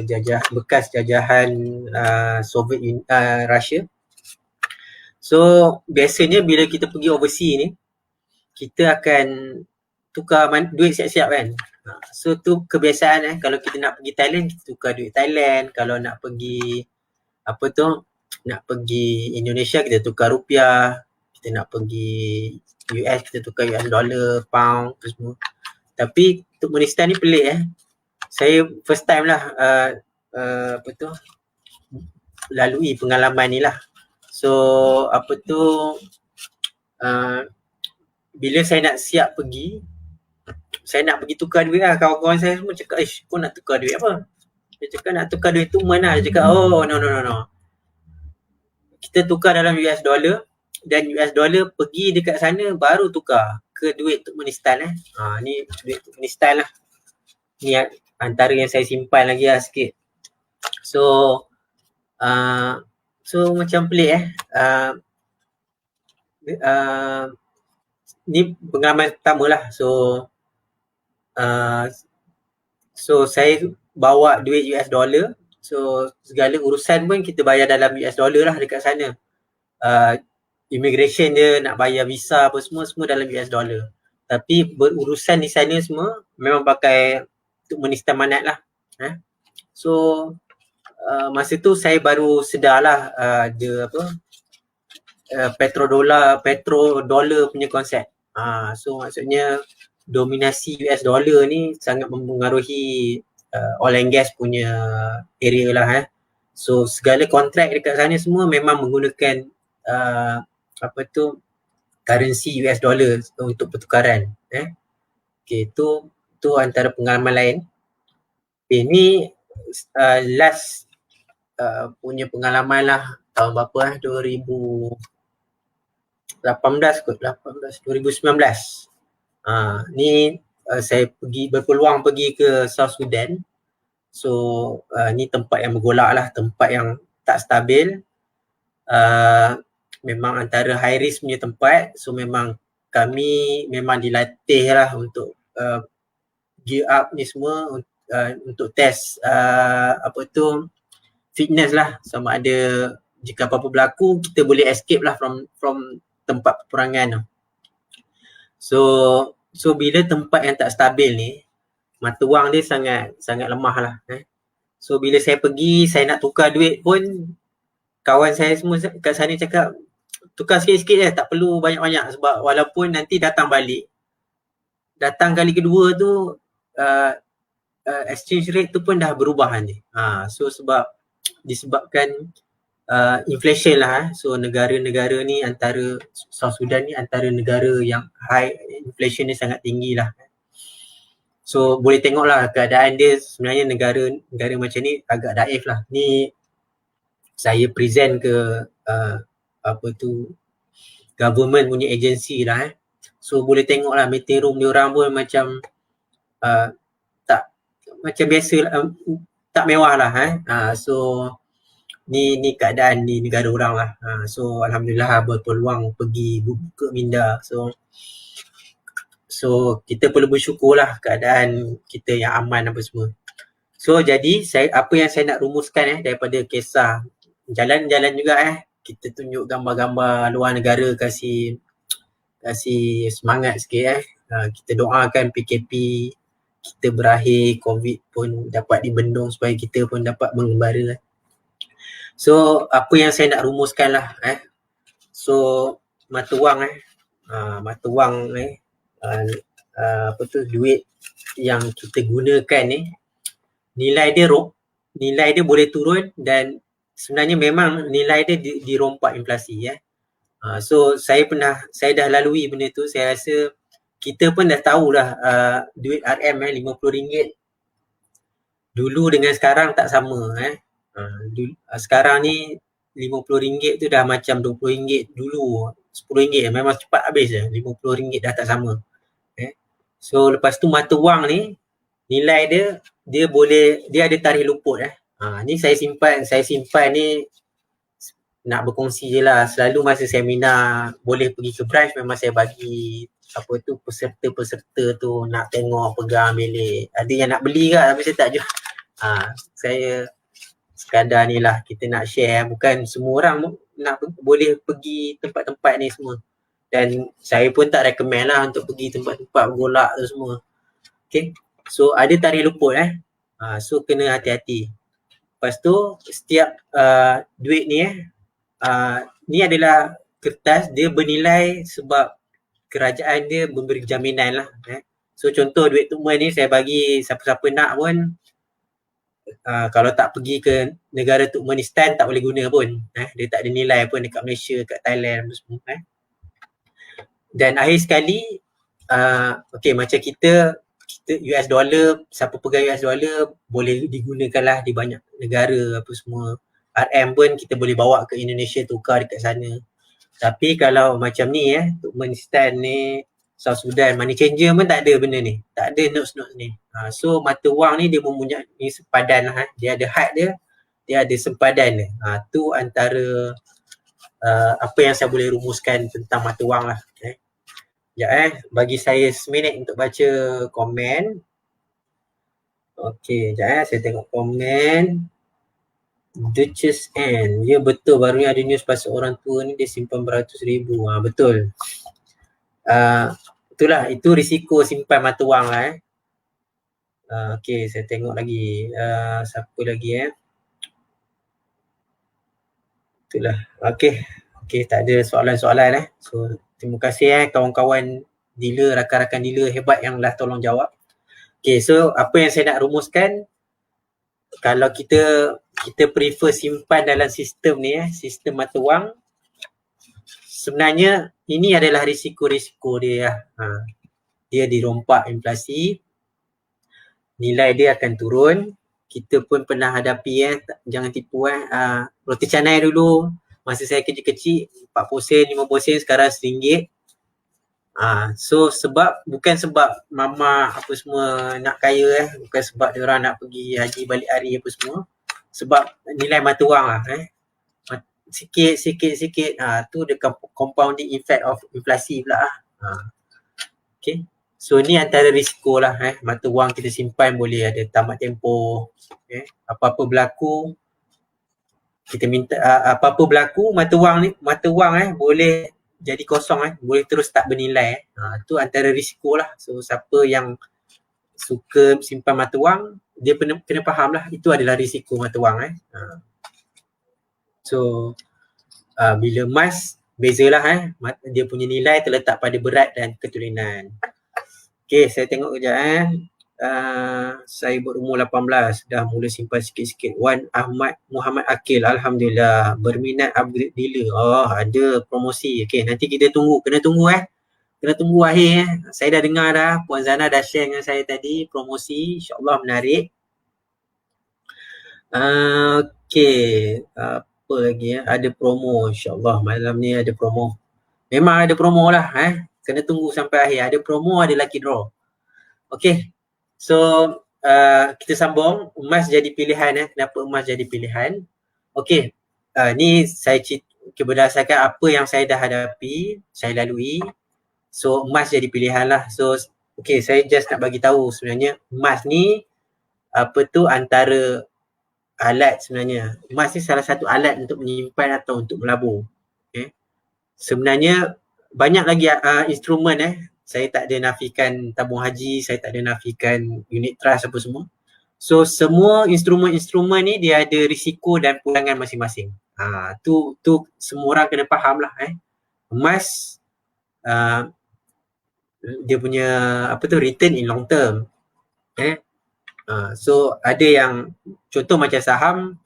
bekas jajahan Soviet Russia. So biasanya bila kita pergi overseas ni, kita akan tukar duit siap-siap kan. So tu kebiasaan kalau kita nak pergi Thailand, kita tukar duit Thailand. Kalau nak pergi nak pergi Indonesia, kita tukar rupiah. Kita nak pergi US, kita tukar US dollar, pound, tu semua. Tapi Turkmenistan ni pelik saya first time lah lalui pengalaman ni lah. So bila saya nak siap pergi, saya nak pergi tukar duit lah, kawan-kawan saya semua cakap, kau nak tukar duit apa? Dia cakap nak tukar duit Turkmen lah. Dia cakap, oh no. Kita tukar dalam US dollar, dan US dollar pergi dekat sana baru tukar ke duit Turkmenistan. Ni duit Turkmenistan lah. Ni antara yang saya simpan lagi lah sikit. So macam pelik ni pengalaman pertama lah. So saya bawa duit US dollar. So segala urusan pun kita bayar dalam US dollar lah dekat sana. Immigration dia, nak bayar visa apa semua dalam US dollar. Tapi berurusan di sana semua memang pakai Turkmenistan Manat lah. So masa tu saya baru sedar lah dia petrodollar punya konsep. So maksudnya dominasi US dollar ni sangat mempengaruhi oil and gas punya area lah. So segala kontrak dekat sana semua memang menggunakan currency US dollar untuk pertukaran. Okay, tu antara pengalaman lain. Okay, ni last punya pengalaman lah tahun berapa 2019 2019. Ni saya berpeluang pergi ke South Sudan. So ni tempat yang bergolak lah, tempat yang tak stabil. Memang antara high risk punya tempat. So memang kami memang dilatih lah untuk gear up ni semua untuk test fitness lah, sama ada jika apa-apa berlaku kita boleh escape lah from tempat peperangan tu. So bila tempat yang tak stabil ni, mata wang dia sangat lemah lah. So bila saya pergi, saya nak tukar duit pun kawan saya semua kat sana cakap tukar sikit-sikit je, tak perlu banyak-banyak, sebab walaupun nanti datang kali kedua tu exchange rate tu pun dah berubah ni. So disebabkan inflation lah. So negara-negara ni antara South Sudan ni antara negara yang high inflation ni sangat tinggi lah. So boleh tengok lah keadaan dia sebenarnya negara macam ni agak daif lah. Ni saya present ke government punya agency lah. So boleh tengok lah meeting room diorang pun macam tak macam biasa lah, tak mewah lah. So ni keadaan di negara orang lah. So alhamdulillah berpeluang pergi buka minda. So kita perlu bersyukur lah keadaan kita yang aman apa semua. So jadi apa yang saya nak rumuskan daripada kisah jalan-jalan juga kita tunjuk gambar-gambar luar negara, kasih semangat sikit. Kita doakan PKP kita berakhir, COVID pun dapat dibendung supaya kita pun dapat mengembara. So apa yang saya nak rumuskan lah so mata wang duit yang kita gunakan ni, nilai dia boleh turun dan sebenarnya memang nilai dia dirompak inflasi. So saya dah lalui benda tu. Saya rasa kita pun dah tahulah duit RM RM50 dulu dengan sekarang tak sama. Sekarang ni RM50 tu dah macam RM20 dulu, RM10 memang cepat habis je. RM50 dah tak sama. So lepas tu mata wang ni nilai dia ada tarikh luput. Ni saya simpan ni nak berkongsi je lah. Selalu masa seminar boleh pergi ke branch, memang saya bagi peserta tu nak tengok, pegang, milik. Ada yang nak beli kan tapi saya tak jual. Saya sekadar ni lah, kita nak share. Bukan semua orang boleh pergi tempat-tempat ni semua. Dan saya pun tak recommend lah untuk pergi tempat-tempat bergolak tu semua. Okay. So ada tarikh luput. So kena hati-hati. Lepas tu setiap duit ni ni adalah kertas, dia bernilai sebab kerajaan dia memberi jaminan lah. So contoh duit Tukman ni saya bagi siapa-siapa nak pun, kalau tak pergi ke negara Turkmenistan tak boleh guna pun. Dia tak ada nilai pun dekat Malaysia, kat Thailand semua. Dan akhir sekali macam kita US dollar, siapa pegang US dollar boleh digunakan lah di banyak negara apa semua. RM pun kita boleh bawa ke Indonesia, tukar dekat sana. Tapi kalau macam ni Turkmenistan ni, South Sudan, money changer pun tak ada benda ni. Tak ada notes-notes ni. So mata wang ni dia mempunyai sempadan lah. Dia ada had dia ada sempadan dia. Tu antara apa yang saya boleh rumuskan tentang mata wang lah. Sekejap bagi saya seminit untuk baca komen. Okey, sekejap saya tengok komen. Duchess Ann, ya betul, barunya ada news pasal orang tua ni dia simpan beratus ribu. Betul. Itulah, itu risiko simpan mata wang lah. Okey, saya tengok lagi. Siapa lagi Itulah. Okey, tak ada soalan-soalan So, terima kasih kawan-kawan dealer, rakan-rakan dealer hebat yang dah tolong jawab. Okey, so apa yang saya nak rumuskan, kalau kita prefer simpan dalam sistem ni sistem mata wang, sebenarnya ini adalah risiko-risiko dia dia dirompak inflasi, nilai dia akan turun. Kita pun pernah hadapi jangan tipu roti canai dulu masa saya kecil-kecil 40 sen, 50 sen, sekarang RM1. So bukan sebab mama apa semua nak kaya bukan sebab dia orang nak pergi haji balik hari apa semua, sebab nilai mata wang sikit tu the compounding effect of inflasi pula Okay, so ni antara risiko lah mata wang kita simpan boleh ada tamat tempoh, apa-apa berlaku kita minta apa-apa berlaku mata wang boleh jadi kosong boleh terus tak bernilai tu antara risiko lah. So siapa yang suka simpan mata wang dia kena faham lah itu adalah risiko mata wang So bila emas bezalah dia punya nilai terletak pada berat dan keturunan. Okay, saya tengok kejap saya berumur 18 dah mula simpan sikit-sikit. Wan Ahmad Muhammad Akil, alhamdulillah, berminat upgrade dealer. Ada promosi. Okay, nanti kita kena tunggu akhir Saya dah dengar dah, Puan Zana dah share dengan saya tadi promosi, insyaAllah menarik. Okay, apa lagi ada promo, insyaAllah malam ni ada promo. Memang ada promo lah kena tunggu sampai akhir. Ada promo, ada lucky draw. Okay, so kita sambung. Emas jadi pilihan kenapa emas jadi pilihan? Okay, ni saya berdasarkan apa yang saya dah hadapi, saya lalui. So emas jadi pilihan lah. So okay, saya just nak bagi tahu sebenarnya emas ni antara alat sebenarnya. Emas ni salah satu alat untuk menyimpan atau untuk melabur. Okay, sebenarnya banyak lagi instrumen saya tak ada nafikan tabung haji, saya tak ada nafikan unit trust apa semua. So semua instrumen-instrumen ni dia ada risiko dan pulangan masing-masing. Tu semua orang kena faham lah Emas dia punya return in long term. So ada yang contoh macam saham,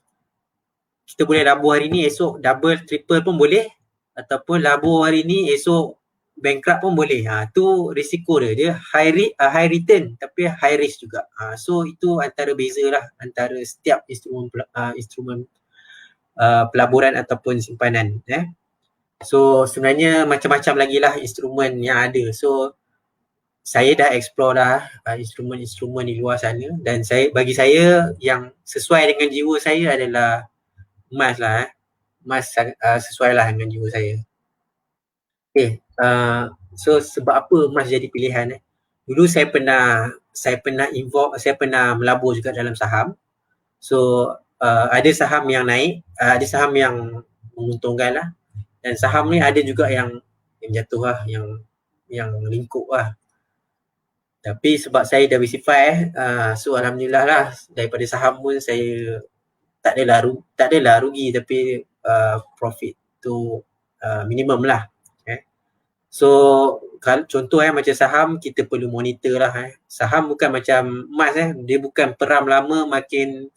kita boleh labur hari ni, esok double, triple pun boleh, ataupun labur hari ni, esok bankrupt pun boleh. Tu risiko dia. Dia high return tapi high risk juga. So itu antara beza lah antara setiap instrumen pelaburan ataupun simpanan. So sebenarnya macam-macam lagi lah instrumen yang ada. So saya dah explore dah instrumen-instrumen di luar sana, dan bagi saya yang sesuai dengan jiwa saya adalah emas lah. Emas sesuai lah dengan jiwa saya. Okay, so sebab apa emas jadi pilihan dulu saya pernah melabur juga dalam saham. So ada saham yang naik, ada saham yang menguntungkan lah, dan saham ni ada juga yang jatuh lah, yang lingkup lah. Tapi sebab saya diversify so alhamdulillah lah, daripada saham pun saya tak adalah rugi, tapi profit tu minimum lah. So contoh macam saham, kita perlu monitor lah Saham bukan macam emas dia bukan peram lama makin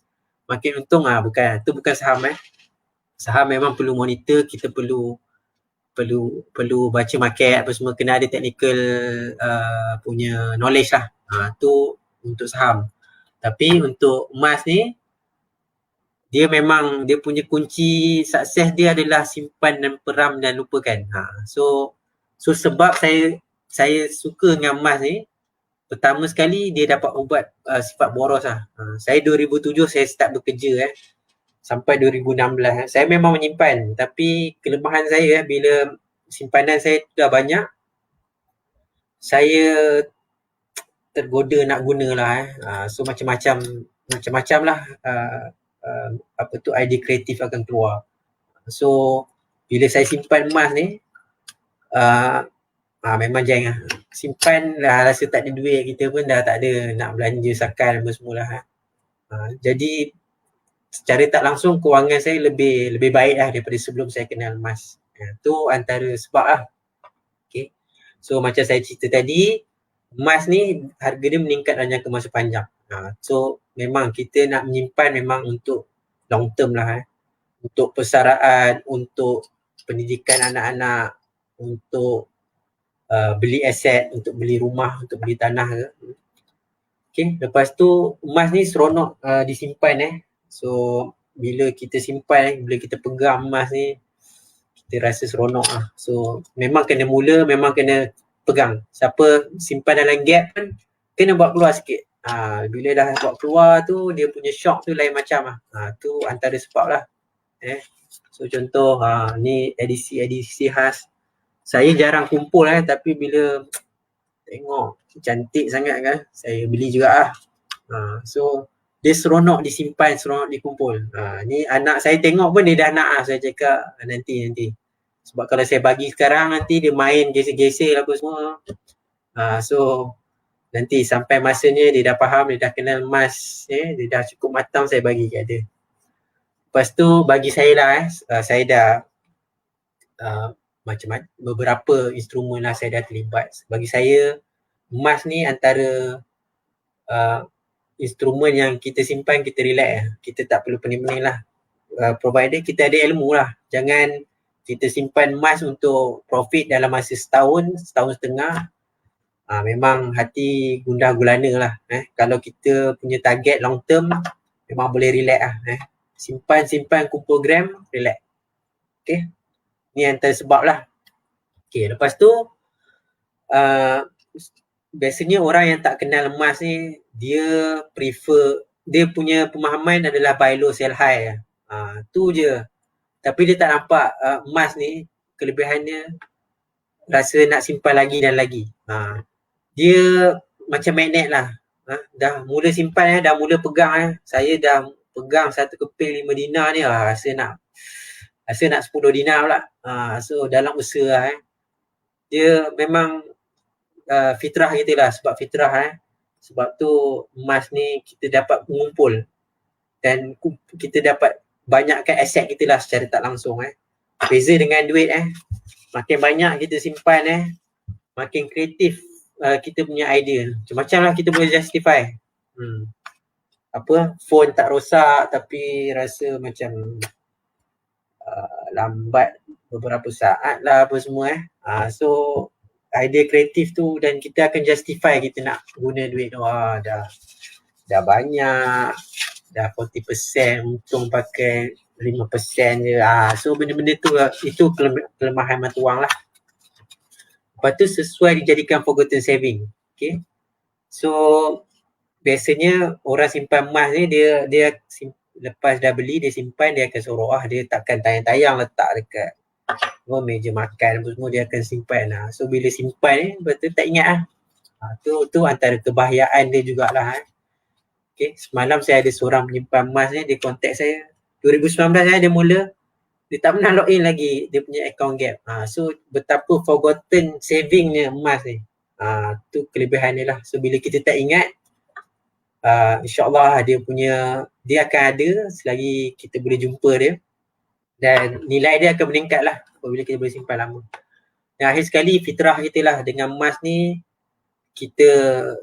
untung bukan. Tu bukan saham Saham memang perlu monitor, kita perlu baca market apa semua, kena ada technical punya knowledge lah. Tu untuk saham. Tapi untuk emas ni, dia memang dia punya kunci sukses dia adalah simpan dan peram dan lupakan. So sebab saya suka dengan emas ni, pertama sekali dia dapat ubat sifat boros lah. Saya 2007 saya start bekerja sampai 2016. Saya memang menyimpan, tapi kelemahan saya bila simpanan saya dah banyak, saya tergoda nak gunalah. So macam-macam lah apa tu idea kreatif akan keluar. So bila saya simpan emas ni, memang jangan simpan lah, rasa tak ada duit, kita pun dah tak ada nak belanja sakan apa semua lah. Jadi secara tak langsung kewangan saya lebih baik lah daripada sebelum saya kenal emas. Tu antara sebab lah. Okay. So macam saya cerita tadi, emas ni harga dia meningkat dalam jangka masa panjang. So memang kita nak menyimpan memang untuk long term lah. Untuk persaraan, untuk pendidikan anak-anak, untuk beli aset, untuk beli rumah, untuk beli tanah ke. Okay. Lepas tu emas ni seronok disimpan. So bila kita simpan, bila kita pegang emas ni, kita rasa seronok lah. So memang kena mula, memang kena pegang. Siapa simpan dalam gap kan, kena bawa keluar sikit. Bila dah bawa keluar tu, dia punya shock tu lain macam lah. Tu antara sebab lah. So contoh, ni edisi khas. Saya jarang kumpul tapi bila tengok cantik sangat kan, saya beli juga lah. So dia seronok disimpan, seronok dikumpul. Ni anak saya tengok pun dia dah nak lah. Saya cakap nanti. Sebab kalau saya bagi sekarang, nanti dia main geser-geser apa semua. So nanti sampai masanya dia dah faham, dia dah kenal emas, dia dah cukup matang, saya bagi kat dia. Lepas tu bagi saya lah, saya dah macam beberapa instrumen lah saya dah terlibat. Bagi saya emas ni antara instrumen yang kita simpan, kita relax. Kita tak perlu pening-pening lah. Provided kita ada ilmu lah. Jangan kita simpan emas untuk profit dalam masa setahun setengah. Memang hati gundah gulana lah. Kalau kita punya target long term, memang boleh relax lah. Simpan, kumpul gram, relax. Okay. Ni antara sebab lah. Okay, lepas tu biasanya orang yang tak kenal emas ni, dia prefer, dia punya pemahaman adalah buy low sell high. Tu je. Tapi dia tak nampak emas ni kelebihannya rasa nak simpan lagi dan lagi. Dia macam magnet lah. Dah mula simpan, dah mula pegang. Saya dah pegang satu keping 5 dinar ni, rasa nak 10 dinar pula. So dalam usaha dia memang fitrah kita lah, sebab fitrah sebab tu emas ni kita dapat mengumpul dan kita dapat banyakkan aset kita lah secara tak langsung. Beza dengan duit, makin banyak kita simpan, makin kreatif kita punya idea. Macam-macam lah kita boleh justify. Phone tak rosak tapi rasa macam lambat beberapa saat lah apa semua. So idea kreatif tu, dan kita akan justify kita nak guna duit tu. Dah banyak, dah 40%, untung pakai 5% je. So benda-benda tu lah, itu kelemahan mata wang lah. Lepas tu sesuai dijadikan forgotten saving. Okay. So biasanya orang simpan emas ni, dia lepas dah beli, dia simpan, dia akan suruh dia takkan tayang-tayang letak dekat meja makan apa semua, dia akan simpan. So bila simpan ni, betul tak ingat tu antara kebahayaan dia jugalah. Okay, semalam saya ada seorang penyimpan emas ni, dia contact saya 2019 dia mula, dia tak pernah login lagi dia punya account gap. So betapa forgotten savingnya emas ni. Tu kelebihan dia lah. So bila kita tak ingat, insyaAllah dia akan ada selagi kita boleh jumpa dia, dan nilai dia akan meningkat lah apabila kita boleh simpan lama. Dan akhir sekali fitrah kita lah dengan emas ni, kita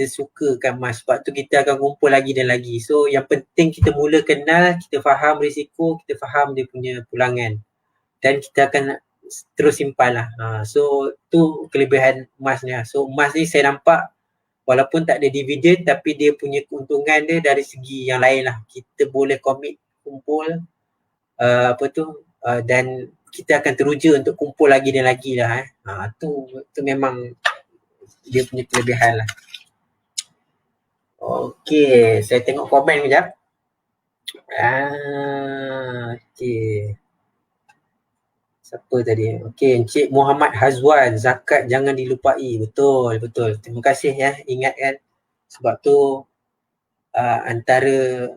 sukakan emas, sebab tu kita akan kumpul lagi dan lagi. So yang penting kita mula kenal, kita faham risiko, kita faham dia punya pulangan, dan kita akan terus simpan lah. So tu kelebihan emas ni. So emas ni saya nampak walaupun tak ada dividen, tapi dia punya keuntungan dia dari segi yang lain lah. Kita boleh komit kumpul dan kita akan teruja untuk kumpul lagi dan lagi lah. Tu memang dia punya kelebihan lah. Okey, saya tengok komen kejap. Okey. Siapa tadi? Okey, Encik Muhammad Hazwan, zakat jangan dilupai. Betul, betul. Terima kasih ya ingatkan. Sebab tu antara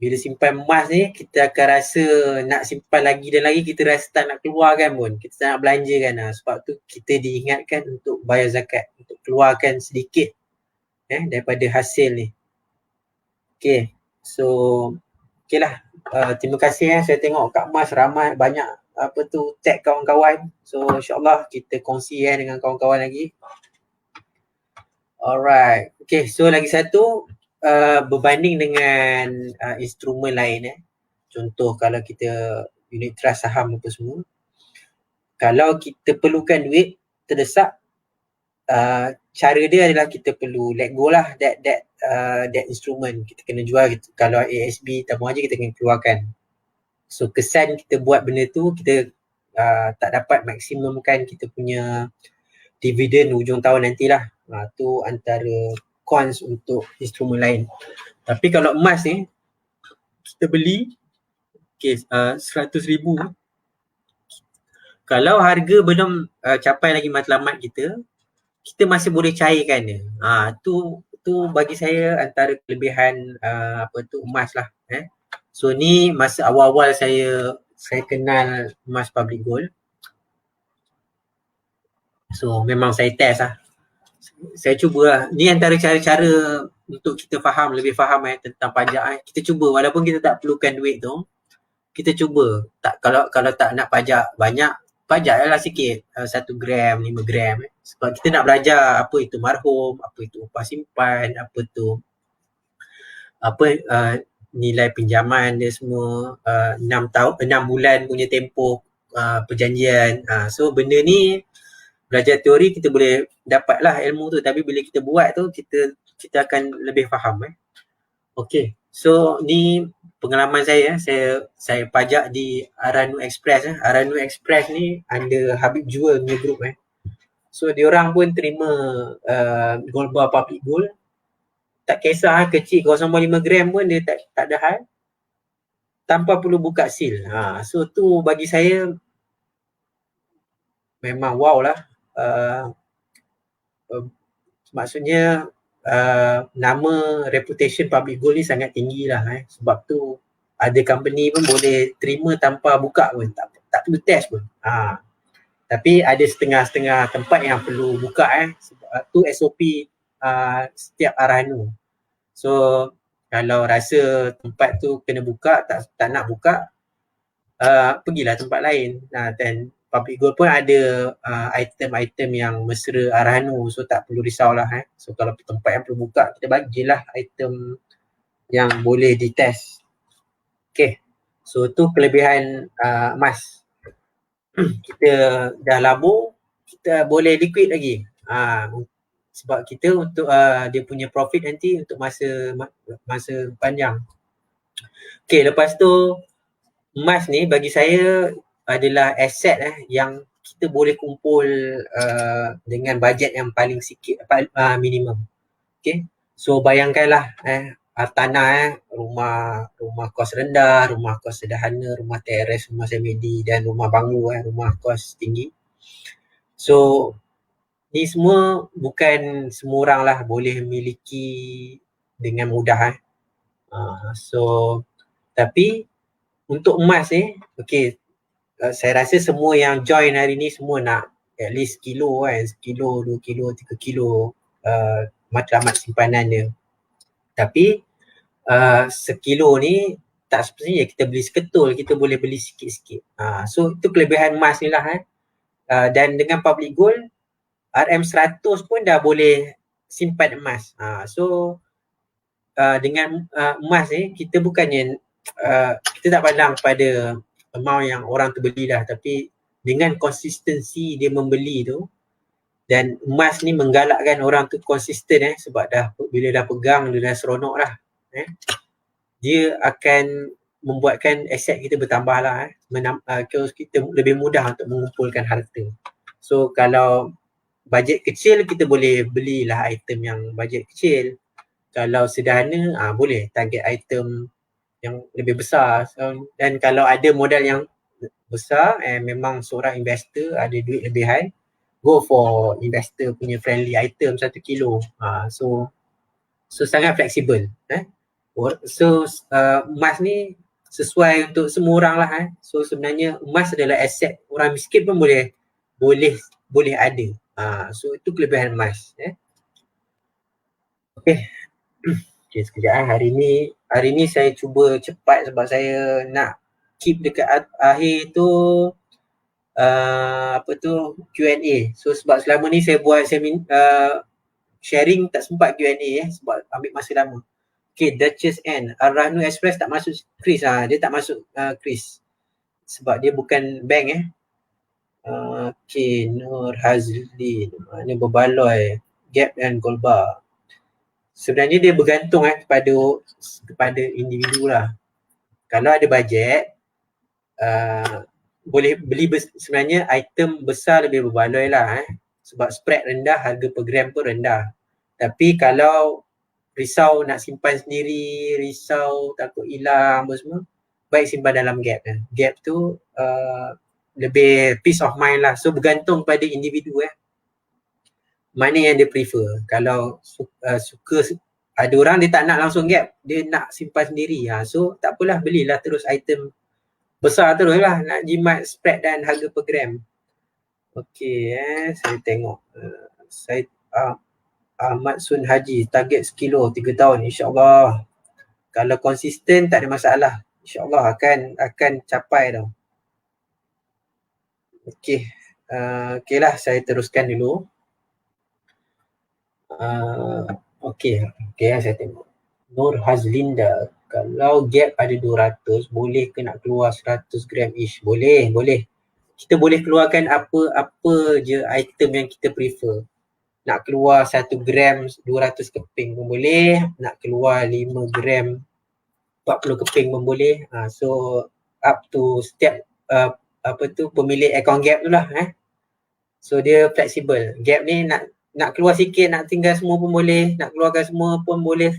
bila simpan emas ni kita akan rasa nak simpan lagi dan lagi, kita rasa tak nak keluarkan pun. Kita tak nak belanjakan. Sebab tu kita diingatkan untuk bayar zakat, untuk keluarkan sedikit daripada hasil ni. Okey. So okeylah. Terima kasih saya tengok kat Mas ramai banyak tag kawan-kawan. So insya-Allah kita kongsi dengan kawan-kawan lagi. Alright. Okay, so lagi satu berbanding dengan instrumen lain contoh kalau kita unit trust saham apa semua, kalau kita perlukan duit terdesak, cara dia adalah kita perlu let go lah that instrument. Kita kena jual. Kalau ASB tabung haji kita kena keluarkan. So kesan kita buat benda tu, kita tak dapat maksimumkan kita punya dividen hujung tahun nantilah. Tu antara cons untuk instrumen lain. Tapi kalau emas ni kita beli $100,000, kalau harga belum capai lagi matlamat kita masih boleh cairkan dia. Tu bagi saya antara kelebihan emas lah. So ni masa awal-awal saya kenal emas public gold. So memang saya test lah. Saya cuba lah. Ni antara cara-cara untuk kita lebih faham tentang pajak. Kita cuba walaupun kita tak perlukan duit tu, kita cuba. Kalau tak nak pajak banyak, pajak lah sikit, 1 gram, 5 gram. Sebab kita nak belajar apa itu marhum, apa itu upah simpan, apa tu nilai pinjaman dia semua, 6 bulan punya tempoh perjanjian. So benda ni belajar teori kita boleh dapatlah ilmu tu, tapi bila kita buat tu kita akan lebih faham. Okay, so ni pengalaman saya pajak di Aranu Express. Aranu Express ni under Habib Jewel punya group. So diorang pun terima gold bar public gold. Tak kisah kecil 0.5 gram pun dia tak ada hal, tanpa perlu buka seal. So tu bagi saya memang wow lah. Maksudnya nama reputation public gold ni sangat tinggi lah. Sebab tu ada company pun boleh terima tanpa buka pun, tak perlu test pun. Tapi ada setengah-setengah tempat yang perlu buka. Sebab tu SOP setiap Aranu. So kalau rasa tempat tu kena buka, tak nak buka, pergilah tempat lain. Dan public gold pun ada item-item yang mesra Aranu, so tak perlu risaulah. So kalau tempat yang perlu buka, kita bagilah item yang boleh ditest. Okay, so tu kelebihan emas. Kita dah labur, kita boleh liquid lagi. Sebab kita untuk dia punya profit nanti untuk masa panjang. Okay, lepas tu emas ni bagi saya adalah aset yang kita boleh kumpul dengan bajet yang paling sikit, minimum. Okay, so bayangkanlah hartanah, rumah kos rendah, rumah kos sederhana, rumah teres, rumah semedi dan rumah banglo, rumah kos tinggi. So ni semua bukan semua orang lah boleh miliki dengan mudah. So tapi untuk emas ni, okay, saya rasa semua yang join hari ni semua nak at least kilo, 1 kilo, 2 kilo, 3 kilo matlamat simpanan dia. Tapi 1 kilo ni tak sepatutnya kita beli seketul, kita boleh beli sikit-sikit. So itu kelebihan emas ni lah. Dan dengan public gold, RM100 pun dah boleh simpan emas. So dengan emas ni kita bukannya kita tak pandang pada amount yang orang tu beli dah, tapi dengan konsistensi dia membeli tu, dan emas ni menggalakkan orang tu konsisten sebab bila dah pegang dia dah seronok lah. Dia akan membuatkan aset kita bertambah lah. Kita lebih mudah untuk mengumpulkan harta. So kalau bajet kecil kita boleh belilah item yang bajet kecil. Kalau sederhana boleh target item yang lebih besar. Dan kalau ada modal yang besar memang seorang investor ada duit lebihan, go for investor punya friendly item 1 kilo. So sangat fleksibel. So emas ni sesuai untuk semua orang lah. So sebenarnya emas adalah aset orang miskin pun boleh ada. So itu kelebihan emas. Okay. Okay, sekejap. Hari ni saya cuba cepat sebab saya nak keep dekat akhir tu Q&A. So sebab selama ni saya buat sharing tak sempat Q&A sebab ambil masa lama. Okay, Duchess N. Rahnu Express tak masuk Chris. Dia tak masuk Chris sebab dia bukan bank Okay, Nur Hazlin. Mana berbaloi Gap dan Goldbar. Sebenarnya dia bergantung kepada individu lah. Kalau ada bajet, boleh beli sebenarnya item besar lebih berbaloi lah sebab spread rendah, harga per gram pun rendah. Tapi kalau risau nak simpan sendiri, risau takut hilang apa semua, baik simpan dalam Gap. Gap tu lebih peace of mind lah. So bergantung pada individu mana yang dia prefer. Kalau suka, ada orang dia tak nak langsung Gap, dia nak simpan sendiri. So tak apalah, belilah terus item besar terus lah, nak jimat spread dan harga per gram. Okay, saya tengok. Saya Ahmad Sun Haji, target sekilo 3 tahun, insyaAllah. Kalau konsisten tak ada masalah, insyaAllah akan capai tau. Okay, okay lah, saya teruskan dulu. Okay, saya tengok. Nur Hazlinda, kalau Gap ada 200, boleh ke nak keluar 100 gram each? Boleh. Kita boleh keluarkan apa je item yang kita prefer. Nak keluar 1 gram 200 keping pun boleh, nak keluar 5 gram 40 keping pun boleh. So up to setiap pemilik akaun Gap tu lah. So dia fleksibel. Gap ni nak keluar sikit, nak tinggal semua pun boleh, nak keluarkan semua pun boleh.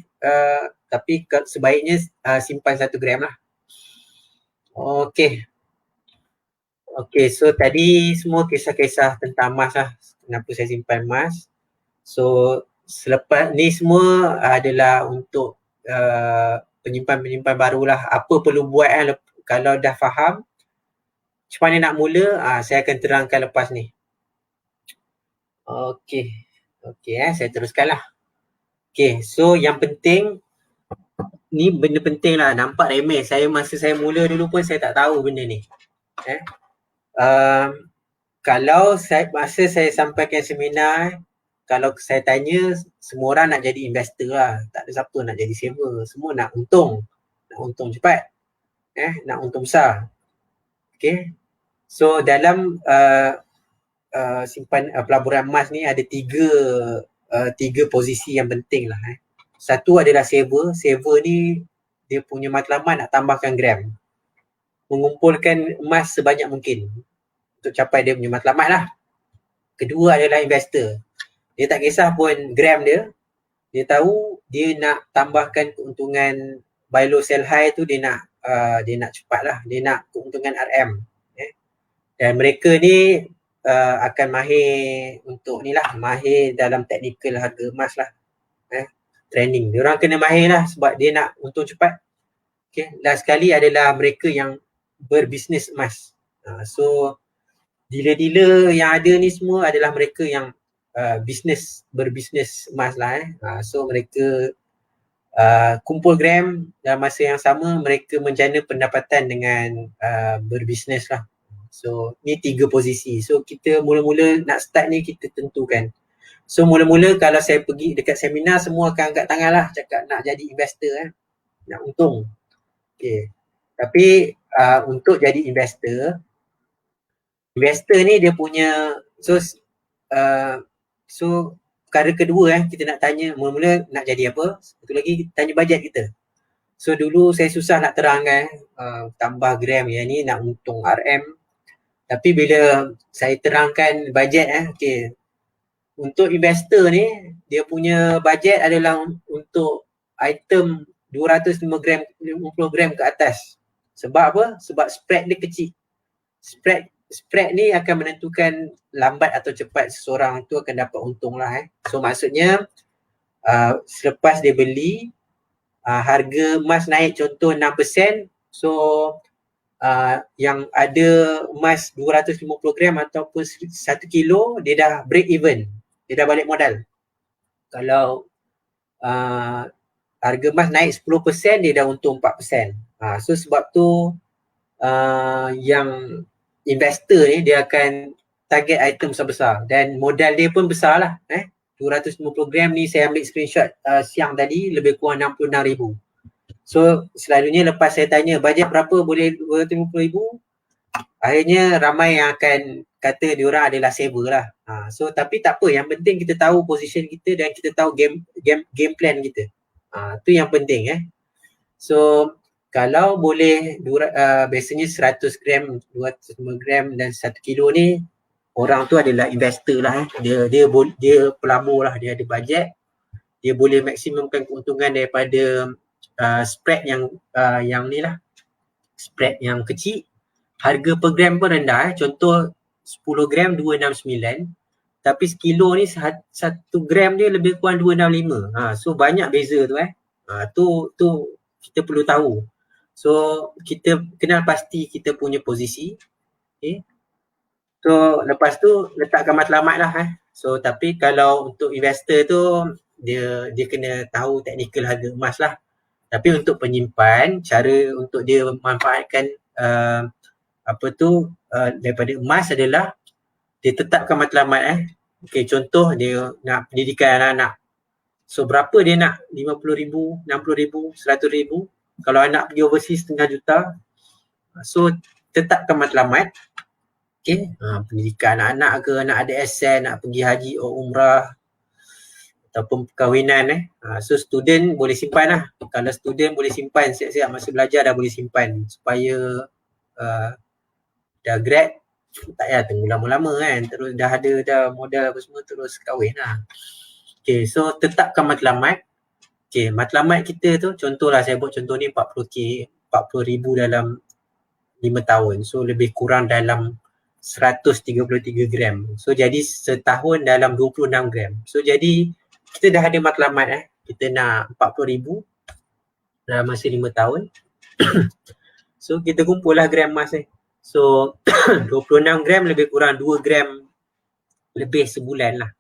Tapi sebaiknya simpan 1 gram lah. Okay, so tadi semua kisah-kisah tentang emas lah. Kenapa saya simpan emas. So selepas ni semua adalah untuk penyimpan-penyimpan barulah. Apa perlu buat kalau dah faham macam mana nak mula, saya akan terangkan lepas ni. Okay, saya teruskan lah. Okay, so yang penting, ni benda penting lah, nampak remeh. Masa saya mula dulu pun saya tak tahu benda ni. Kalau masa saya sampaikan seminar, kalau saya tanya, semua orang nak jadi investor lah. Tak ada siapa nak jadi saver. Semua nak untung. Nak untung cepat. Nak untung besar. Okay. So dalam simpan pelaburan emas ni ada tiga posisi yang penting lah. Satu adalah saver. Saver ni dia punya matlamat nak tambahkan gram. Mengumpulkan emas sebanyak mungkin untuk capai dia punya matlamat lah. Kedua adalah investor. Dia tak kisah pun gram dia. Dia tahu dia nak tambahkan keuntungan buy low sell high tu, dia nak cepat lah. Dia nak keuntungan RM. Dan mereka ni akan mahir untuk ni lah, mahir dalam teknikal harga emas lah. Training. Diorang kena mahir lah sebab dia nak untung cepat. Okay. Last sekali adalah mereka yang berbisnes emas. So dealer-dealer yang ada ni semua adalah mereka yang berbisnes emas lah. So mereka kumpul gram, dalam masa yang sama mereka menjana pendapatan dengan berbisnes lah. So ni 3 posisi. So kita mula-mula nak start ni kita tentukan. So mula-mula kalau saya pergi dekat seminar, semua akan angkat tangan lah, cakap nak jadi investor, nak untung. Okay. Tapi untuk jadi investor ni dia punya, so perkara kedua kita nak tanya mula-mula nak jadi apa. Satu lagi tanya bajet kita. So dulu saya susah nak terangkan tambah gram yang ni nak untung RM. Tapi bila saya terangkan bajet okay, untuk investor ni dia punya bajet adalah untuk item 250 gram ke atas. Sebab apa? Sebab spread dia kecil. Spread ni akan menentukan lambat atau cepat seseorang tu akan dapat untung lah. So maksudnya selepas dia beli, harga emas naik contoh 6%, so yang ada emas 250 gram ataupun 1 kilo, dia dah break even, dia dah balik modal. Kalau harga emas naik 10%, dia dah untung 4%. So sebab tu yang investor ni dia akan target item besar-besar dan modal dia pun besar lah. 250 gram ni saya ambil screenshot siang tadi, lebih kurang 66,000. So selalunya lepas saya tanya bajet berapa boleh 250,000, akhirnya ramai yang akan kata diorang adalah saver lah. So tapi tak apa, yang penting kita tahu position kita dan kita tahu game plan kita. Tu yang penting. So kalau boleh biasanya 100 gram, 250 gram dan 1 kilo ni, orang tu adalah investor lah. Dia pelabur lah, dia ada bajet, dia boleh maksimumkan keuntungan daripada spread yang ni lah, spread yang kecil. Harga per gram pun rendah. Contoh 10 gram 269, tapi sekilo ni 1 gram dia lebih kurang 265. So banyak beza tu. Tu kita perlu tahu. So kita kenal pasti kita punya posisi. Okay. So lepas tu letakkan matlamat lah. So tapi kalau untuk investor tu dia kena tahu teknikal harga emas lah. Tapi untuk penyimpan, cara untuk dia memanfaatkan daripada emas adalah dia tetapkan matlamat. Okay, contoh dia nak pendidikan anak-anak. So berapa dia nak? 50,000, 60,000, 100,000. Kalau anak pergi overseas setengah juta. So tetapkan matlamat. Okay, pendidikan anak-anak ke, nak ada asset, nak pergi haji atau umrah ataupun perkahwinan. So student boleh simpan lah. Kalau student boleh simpan siap-siap masa belajar, dah boleh simpan supaya dah grad tak payah tunggu lama-lama kan, terus dah ada dah modal apa semua terus kahwin lah. Okay, so tetapkan matlamat. Okay, matlamat kita tu contohlah saya buat contoh ni 40,000 dalam 5 tahun. So lebih kurang dalam 133 gram. So jadi setahun dalam 26 gram. So jadi kita dah ada matlamat kita nak 40,000 dalam masa 5 tahun. So kita kumpul lah gram emas ni. So 26 gram lebih kurang 2 gram lebih sebulan lah.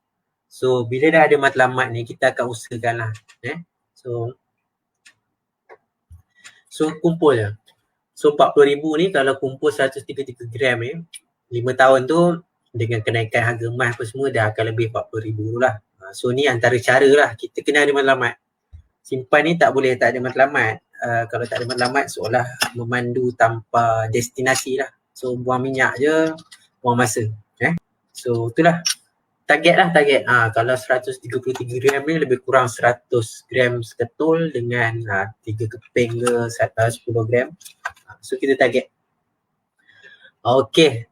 So bila dah ada matlamat ni kita akan usahakan lah. So kumpul lah. So 40,000 ni kalau kumpul 133 gram ni, 5 tahun tu dengan kenaikan harga emas apa semua dah akan lebih 40,000 lah. So ni antara cara lah, kita kena ada matlamat. Simpan ni tak boleh tak ada matlamat. Kalau tak ada matlamat seolah memandu tanpa destinasi lah. So buang minyak je, buang masa. So itulah target. Kalau 133 gram ni lebih kurang 100 gram seketul dengan 3 keping ke 10 gram. So kita target. Okay.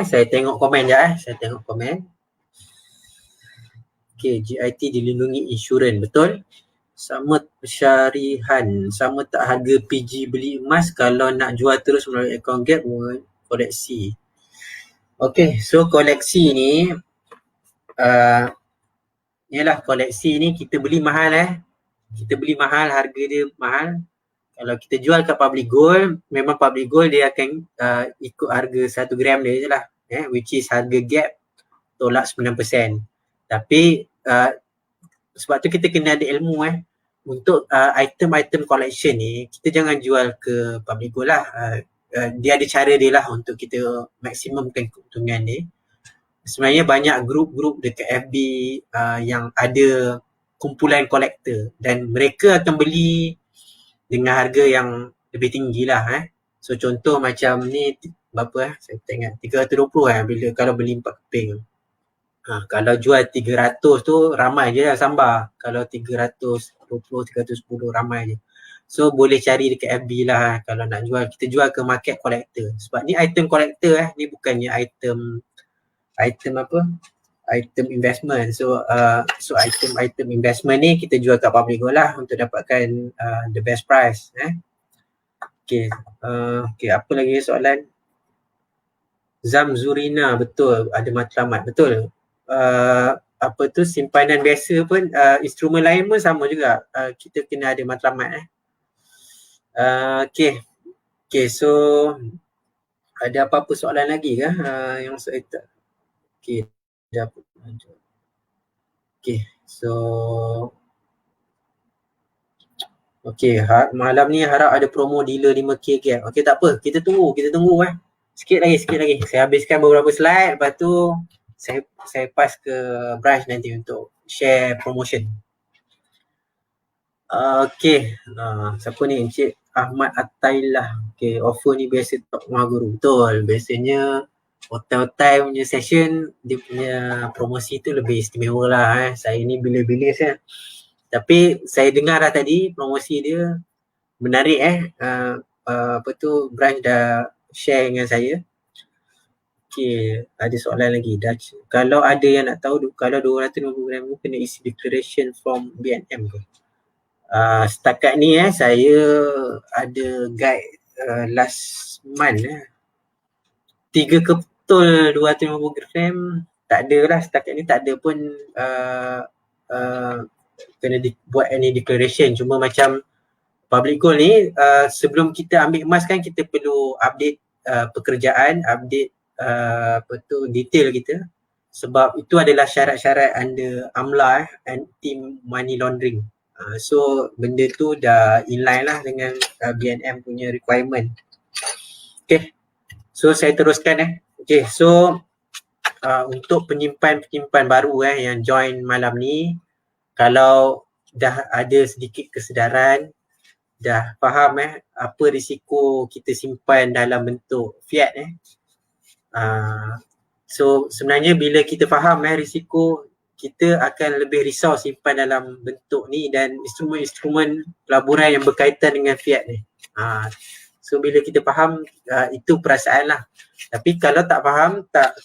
Saya tengok komen je. Okay, GIT dilindungi insurans, betul? Sama Syarihan, sama tak harga PG beli emas kalau nak jual terus melalui account gap koleksi? Okay, so koleksi ni yalah, koleksi ni kita beli mahal kita beli mahal, harga dia mahal. Kalau kita jual kat public gold, memang public gold dia akan ikut harga 1 gram dia je lah, which is harga gap tolak 9%. Tapi sebab tu kita kena ada ilmu untuk item-item collection ni, kita jangan jual ke public gold lah. Dia ada cara dia lah untuk kita maksimumkan keuntungan dia. Sebenarnya banyak grup-grup dekat FB yang ada kumpulan kolektor dan mereka akan beli dengan harga yang lebih tinggi lah. So contoh macam ni berapa saya tengok 320 bila kalau beli 4 keping. Kalau jual 300 tu ramai je lah sambar. Kalau 320, 310 ramai je. So boleh cari dekat FB lah kalau nak jual. Kita jual ke market collector. Sebab ni item collector ni bukannya item item investment. So item investment ni kita jual kat Public Gold lah untuk dapatkan the best price. Okay, apa lagi soalan? Zamzurina, betul, ada matlamat, betul. Apa tu, simpanan biasa pun, instrumen lain pun sama juga, kita kena ada matlamat. Okay, so ada apa-apa soalan lagi ke yang saya tak? Okay, dapat. Okay, so malam ni harap ada promo dealer 5K gap. Okay, tak apa, kita tunggu sikit lagi. Saya habiskan beberapa slide, lepas tu saya pass ke branch nanti untuk share promotion. Siapa ni? Encik Ahmad Attailah. Okay, offer ni biasa Tok Mahaguru. Betul, biasanya hotel punya session, dia punya promosi tu lebih istimewa lah. Saya ni bila-bila saya. Tapi saya dengar dah tadi promosi dia menarik. Apa tu, branch dah share dengan saya. Okay, ada soalan lagi. Kalau ada yang nak tahu, kalau 250 gram tu kena isi declaration form BNM ke? Setakat ni saya ada guide last month 3 keptul 250 gram tak ada lah, setakat ni tak ada pun kena buat any declaration. Cuma macam Public Gold ni, sebelum kita ambil emas kan, kita perlu update pekerjaan, update detail kita, sebab itu adalah syarat-syarat under AMLA, Anti-Money Laundering. So benda tu dah inline lah dengan BNM punya requirement. Okay, so saya teruskan. Okay, so untuk penyimpan baru yang join malam ni, kalau dah ada sedikit kesedaran, dah faham apa risiko kita simpan dalam bentuk fiat. So sebenarnya bila kita faham risiko, kita akan lebih risau simpan dalam bentuk ni dan instrumen-instrumen pelaburan yang berkaitan dengan fiat ni. So bila kita faham, itu perasaan lah. Tapi kalau tak faham, tak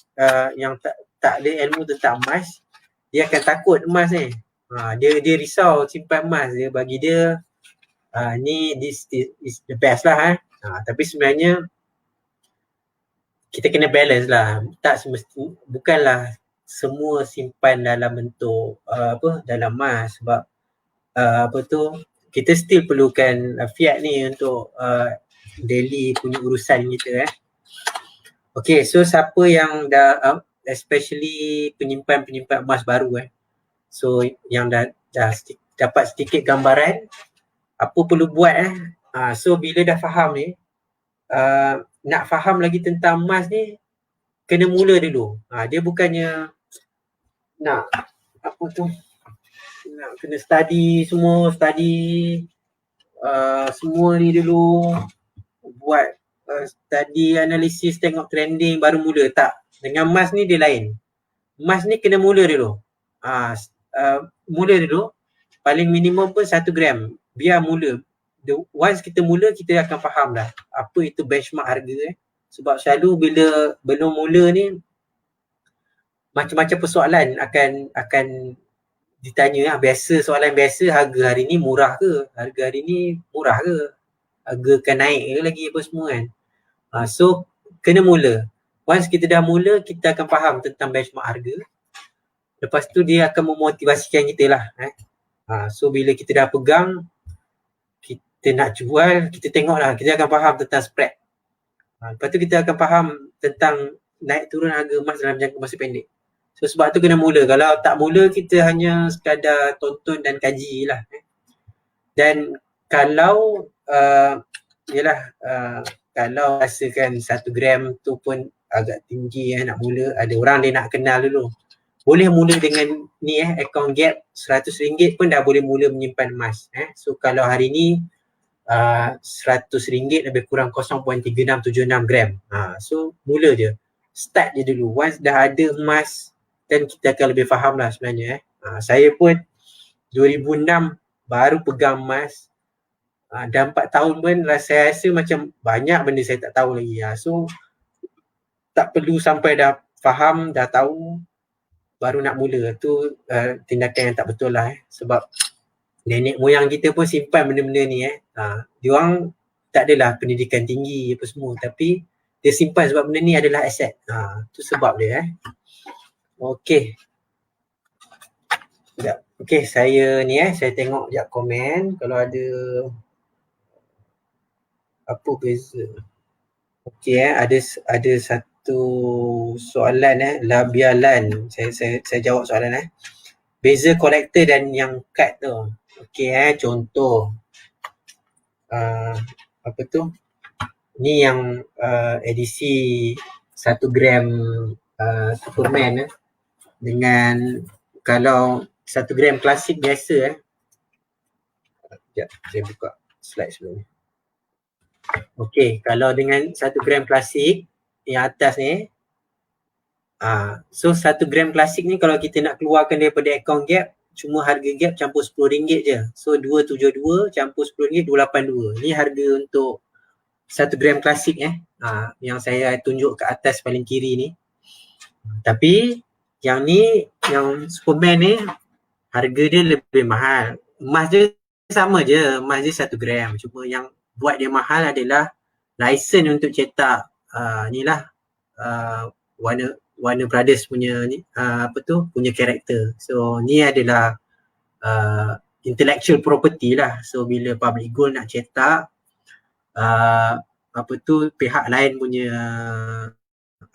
ada ilmu tentang emas, dia akan takut emas ni. Dia risau simpan emas. Dia bagi dia ni this is the best lah. Tapi sebenarnya kita kena balance lah. Tak semestinya, bukanlah semua simpan dalam bentuk dalam emas, sebab kita still perlukan fiat ni untuk daily punya urusan kita. Okay, so siapa yang dah especially penyimpan emas baru so yang dah dapat sedikit gambaran apa perlu buat so bila dah faham ni, nak faham lagi tentang emas ni, kena mula dulu. Dia bukannya nak kena study semua ni dulu, buat study analisis, tengok trending baru mula. Tak, dengan emas ni dia lain. Emas ni kena mula dulu. Mula dulu, paling minimum pun 1 gram. Biar mula. Once kita mula, kita akan faham dah apa itu benchmark harga. Sebab selalu bila belum mula ni, macam-macam persoalan akan ditanya. Soalan biasa, harga hari ni murah ke? Harga hari ni murah ke? Harga akan naik ke lagi apa semua kan? So kena mula. Once kita dah mula, kita akan faham tentang benchmark harga. Lepas tu dia akan memotivasikan kita lah. So bila kita dah pegang, kita nak jual, kita tengok lah, kita akan faham tentang spread. Lepas tu kita akan faham tentang naik turun harga emas dalam jangka masa pendek. So sebab tu kena mula. Kalau tak mula, kita hanya sekadar tonton dan kaji lah. Dan kalau kalau rasakan 1 gram tu pun agak tinggi nak mula, ada orang dia nak kenal dulu, boleh mula dengan ni account gap RM100 pun dah boleh mula menyimpan emas. So kalau hari ni RM100 lebih kurang 0.3676 gram. So mula je, start je dulu. Once dah ada emas, dan kita akan lebih faham lah sebenarnya. Saya pun 2006 baru pegang emas, dah 4 tahun pun saya rasa macam banyak benda saya tak tahu lagi. So tak perlu sampai dah faham, dah tahu, baru nak mula tu tindakan yang tak betul lah sebab nenek moyang kita pun simpan benda-benda ni diorang tak adalah pendidikan tinggi apa semua tapi dia simpan sebab benda ni adalah aset. Tu sebab dia Okey. Sekejap. Okey, saya ni saya tengok sekejap komen kalau ada apa beza. Okey ada satu soalan labialan. Saya jawab soalan beza kolektor dan yang kad tu. Okey contoh apa tu? Ni yang edisi 1 gram Superman dengan kalau 1 gram klasik biasa sekejap saya buka slide sebelum ni. Okey, kalau dengan 1 gram klasik yang atas ni so 1 gram klasik ni kalau kita nak keluarkan daripada account Gap cuma harga Gap campur RM10 je. So 272 campur RM10 282. Ni harga untuk 1 gram klasik yang saya tunjuk ke atas paling kiri ni. Tapi yang ni yang Superman ni harga dia lebih mahal. Emas dia sama je, emas dia 1 gram. Cuma yang buat dia mahal adalah lesen untuk cetak Warner Brothers punya punya karakter. So ni adalah intellectual property lah. So bila Public Gold nak cetak pihak lain punya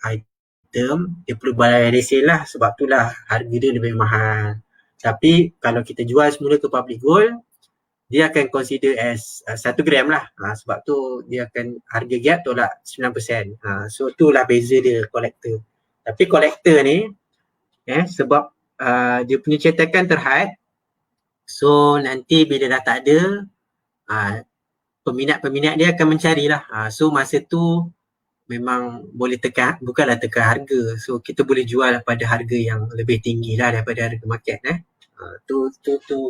item dia perlu bayar resale lah, sebab itulah harga dia lebih mahal. Tapi kalau kita jual semula ke Public Gold dia akan consider as 1 gram lah. Sebab tu dia akan harga Gap tolak 9%. So itulah beza dia kolektor. Tapi kolektor ni sebab dia punya cetakan terhad, so nanti bila dah tak ada peminat-peminat dia akan mencarilah. So masa tu memang boleh tekan, bukanlah tekan harga. So kita boleh jual pada harga yang lebih tinggi lah daripada harga market. Tu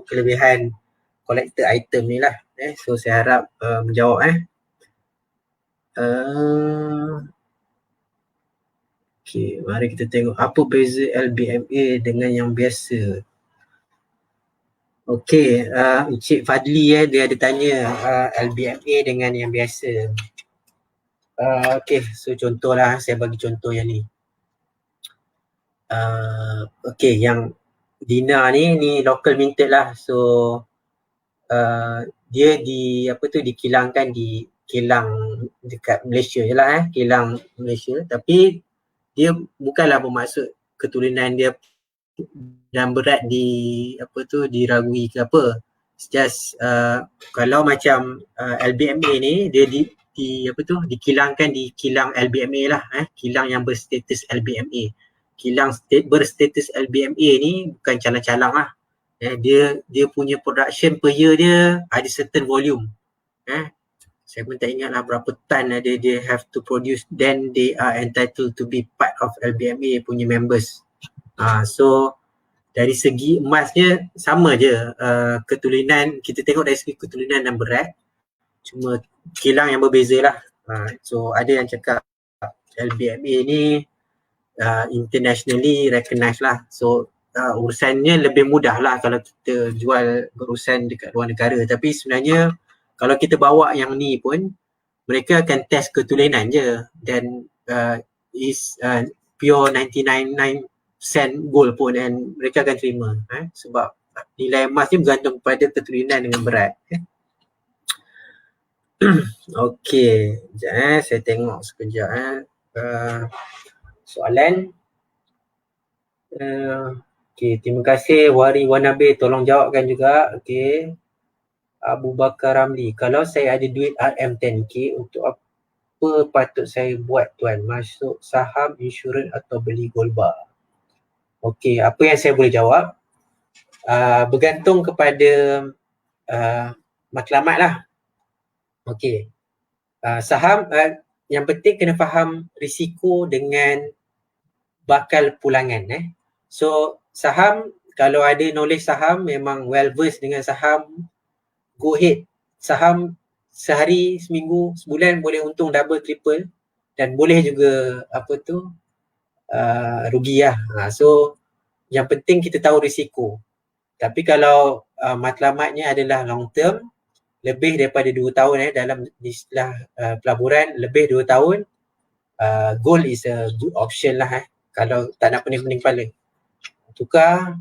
kelebihan collector item ni lah. So saya harap menjawab. Okay, mari kita tengok apa beza LBMA dengan yang biasa. Okey, Encik Fadli dia ada tanya LBMA dengan yang biasa. Okey, so contohlah saya bagi contoh yang ni. Okey, yang Dina ni local minted lah. So dia dikilangkan di kilang dekat Malaysia je lah kilang Malaysia, tapi dia bukanlah bermaksud keturunan dia dan berat diragui ke apa. It's just kalau macam LBMA ni dia dikilangkan di kilang LBMA lah, kilang yang berstatus LBMA. Kilang berstatus LBMA ni bukan calang-calang lah. Dia punya production per year dia ada certain volume. Saya pun tak ingat lah berapa tan ada dia have to produce, then they are entitled to be part of LBMA punya members. So dari segi emasnya sama je, keturunan kita tengok dari segi keturunan dan berat, cuma kilang yang berbeza lah. So ada yang cakap LBMA ni internationally recognized lah. So urusannya lebih mudah lah kalau kita jual berurusan dekat luar negara. Tapi sebenarnya kalau kita bawa yang ni pun mereka akan test keturunan je, dan is pure 99% gold pun, dan mereka akan terima sebab nilai emas ni bergantung pada keturunan dengan berat. Okey, sekejap saya tengok sekejap soalan. Okey, terima kasih Wari Wanabe, tolong jawabkan juga. Okey, Abu Bakar Ramli, kalau saya ada duit RM10K, untuk apa patut saya buat tuan? Masuk saham, insurans atau beli gold bar? Okey, apa yang saya boleh jawab? Bergantung kepada matlamat lah. Okey, saham yang penting kena faham risiko dengan bakal pulangan. So saham, kalau ada knowledge saham, memang well versed dengan saham, go ahead. Saham sehari, seminggu, sebulan boleh untung double, triple, dan boleh juga rugi lah. So yang penting kita tahu risiko. Tapi kalau matlamatnya adalah long term, lebih daripada 2 tahun dalam istilah pelaburan, lebih 2 tahun, gold is a good option lah kalau tak nak pening-pening kepala. Tukar,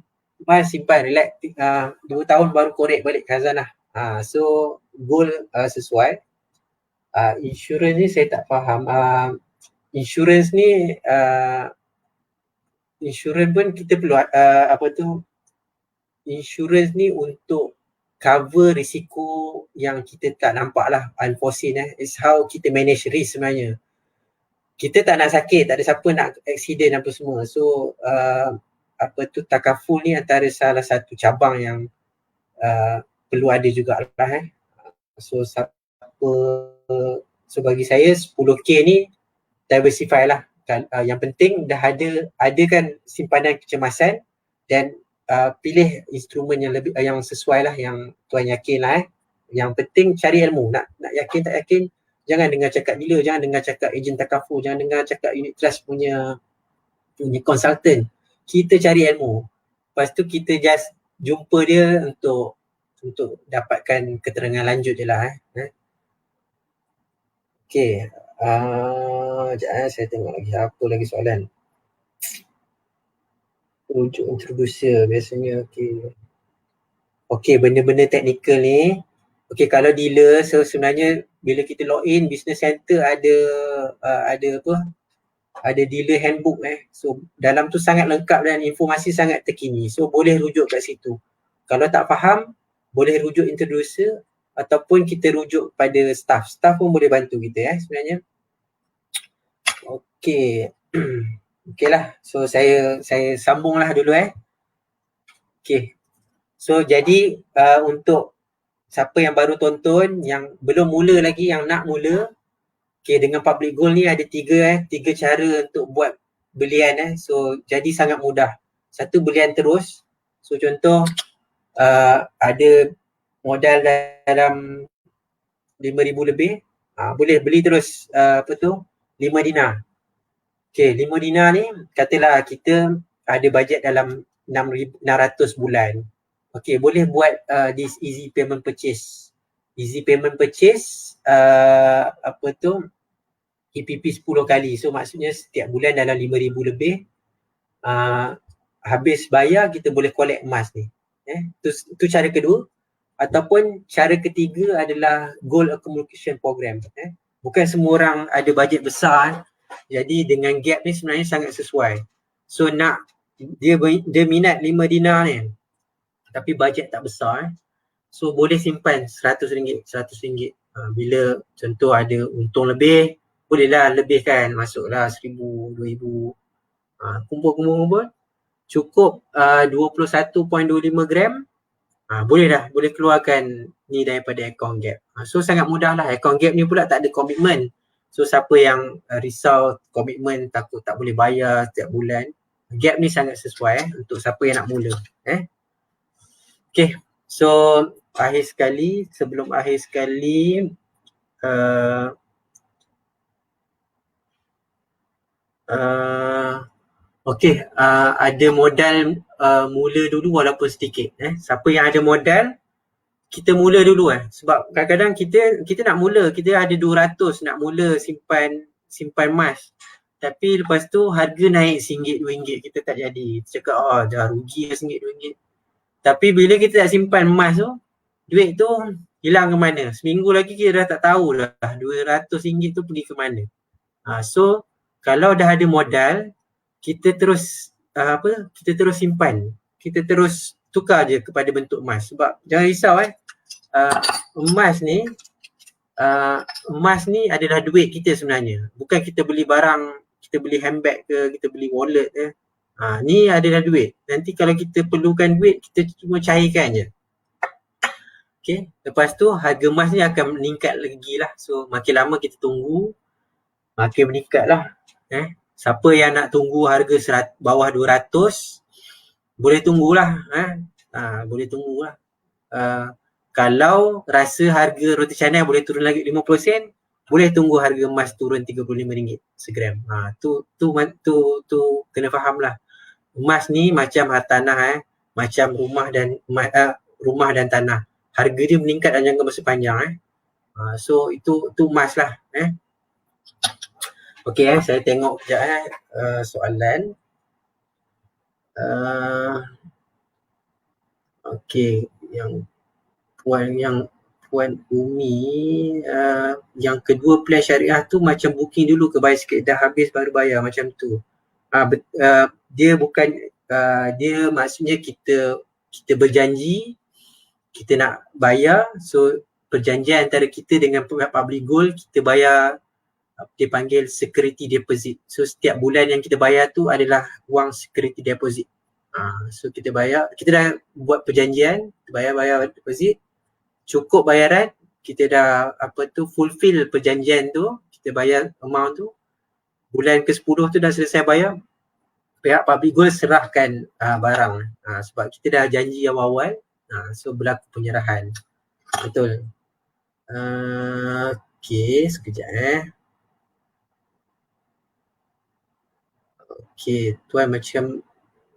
simpan, relax, 2 tahun baru korek balik khazanah. So gold sesuai. Insurans ni saya tak faham. Insurans ni insurans pun kita perlu insurans ni untuk cover risiko yang kita tak nampak lah, unforeseen It's how kita manage risk sebenarnya. Kita tak nak sakit, tak ada siapa nak accident apa semua. So takaful ni antara salah satu cabang yang perlu ada jugalah So so bagi saya 10k ni diversify lah. Yang penting dah ada kan simpanan kecemasan dan pilih instrumen yang lebih yang sesuai lah, yang tuan yakin lah Yang penting cari ilmu. Nak yakin tak yakin, jangan dengar cakap dealer, jangan dengar cakap ejen takaful, jangan dengar cakap unit trust punya consultant. Kita cari ilmu. Lepas tu kita just jumpa dia untuk dapatkan keterangan lanjut je lah Okay. Sekejap saya tengok lagi apa lagi soalan. Rujuk introducer biasanya Okay, benda-benda teknikal ni. Okay, kalau dealer, so sebenarnya bila kita log in, business center ada dealer handbook So dalam tu sangat lengkap dan informasi sangat terkini. So boleh rujuk kat situ. Kalau tak faham, boleh rujuk introducer ataupun kita rujuk pada staff. Staff pun boleh bantu kita sebenarnya. Okay. Okay lah. So saya sambung lah dulu Okay. So jadi untuk siapa yang baru tonton, yang belum mula lagi, yang nak mula, okay, dengan public gold ni ada tiga cara untuk buat belian So jadi sangat mudah. Satu, belian terus. So contoh ada modal dalam 5,000 lebih, boleh beli terus 5 dinar. Okay, 5 dinar ni katalah kita ada bajet dalam 600 bulan. Okay, boleh buat this easy payment purchase. Easy payment purchase EPP 10 kali. So maksudnya setiap bulan dalam 5,000 lebih, habis bayar kita boleh collect emas ni. Tu cara kedua. Ataupun cara ketiga adalah gold accumulation program. Bukan semua orang ada bajet besar. Jadi dengan gap ni sebenarnya sangat sesuai. So nak dia minat 5 dinar ni, tapi bajet tak besar. So boleh simpan RM100, RM100. Bila contoh ada untung lebih, bolehlah lebihkan, masuklah RM1,000, RM2,000. Kumpul. Cukup 21.25 gram. Boleh keluarkan ni daripada account gap. So sangat mudah lah. Account gap ni pula tak ada komitmen. So siapa yang risau komitmen, takut tak boleh bayar setiap bulan, gap ni sangat sesuai untuk siapa yang nak mula. Okay, so sebelum akhir sekali okay, ada modal mula dulu walaupun sedikit. Siapa yang ada modal, kita mula dulu sebab kadang-kadang kita nak mula, kita ada 200 nak mula simpan emas. Tapi lepas tu harga naik RM1, RM2, kita tak jadi. Kita cakap dah rugi RM1, RM2. Tapi bila kita tak simpan emas tu, duit tu hilang ke mana. Seminggu lagi kita dah tak tahu dah RM200 tu pergi ke mana. So kalau dah ada modal, kita terus simpan. Kita terus tukar je kepada bentuk emas. Sebab jangan risau emas ni adalah duit kita sebenarnya. Bukan kita beli barang, kita beli handbag ke, kita beli wallet ni adalah duit. Nanti kalau kita perlukan duit, kita cuma cairkan je. Okay, lepas tu harga emas ni akan meningkat lagi lah. So makin lama kita tunggu, makin meningkat lah. Siapa yang nak tunggu harga bawah 200, boleh tunggulah. Boleh tunggulah. Kalau rasa harga roti canai boleh turun lagi 50 sen, boleh tunggu harga emas turun RM35 segram. Tu kena faham lah. emas ni macam hartanah macam rumah dan tanah. Harga dia meningkat dalam jangka masa panjang so itu emas lah Okey saya tengok kejap soalan. Okey, yang Puan Umi yang kedua plan syariah tu macam booking dulu ke bayar sikit dah habis baru bayar macam tu. Dia bukan dia maksudnya kita berjanji kita nak bayar, so perjanjian antara kita dengan public gold kita bayar dia panggil security deposit. So setiap bulan yang kita bayar tu adalah wang security deposit. So kita bayar, kita dah buat perjanjian, kita bayar deposit, cukup bayaran, kita dah fulfill perjanjian tu, kita bayar amount tu, bulan ke-10 tu dah selesai bayar, pihak public gold serahkan barang sebab kita dah janji awal-awal, so berlaku penyerahan. Betul. Okey, sekejap Okey, Tuan, macam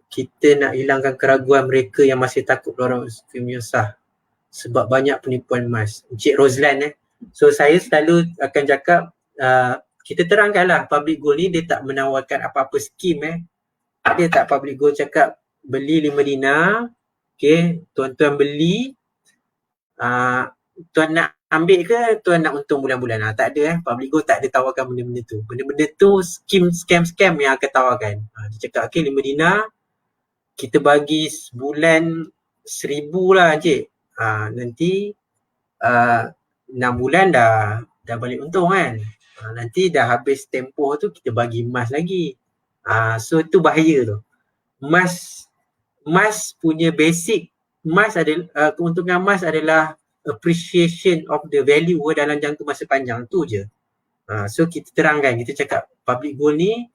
kita nak hilangkan keraguan mereka yang masih takut orang menyusah sebab banyak penipuan emas. Encik Roslan So saya selalu akan cakap kita terangkanlah public gold ni dia tak menawarkan apa-apa skim Dia tak public gold cakap beli 5 dinar, okey, tuan-tuan beli, tuan nak ambil ke tuan nak untung bulan-bulan? Tak ada public gold tak ada tawarkan benda-benda tu. Benda-benda tu scam yang akan tawarkan. Dia cakap okey 5 dinar, kita bagi sebulan 1,000 lah encik. Nanti 6 bulan dah balik untung kan. Nanti dah habis tempoh tu kita bagi emas lagi. So tu bahaya tu. Emas punya basic, keuntungan emas adalah appreciation of the value dalam jangka masa panjang tu je. So kita terangkan, kita cakap public gold ni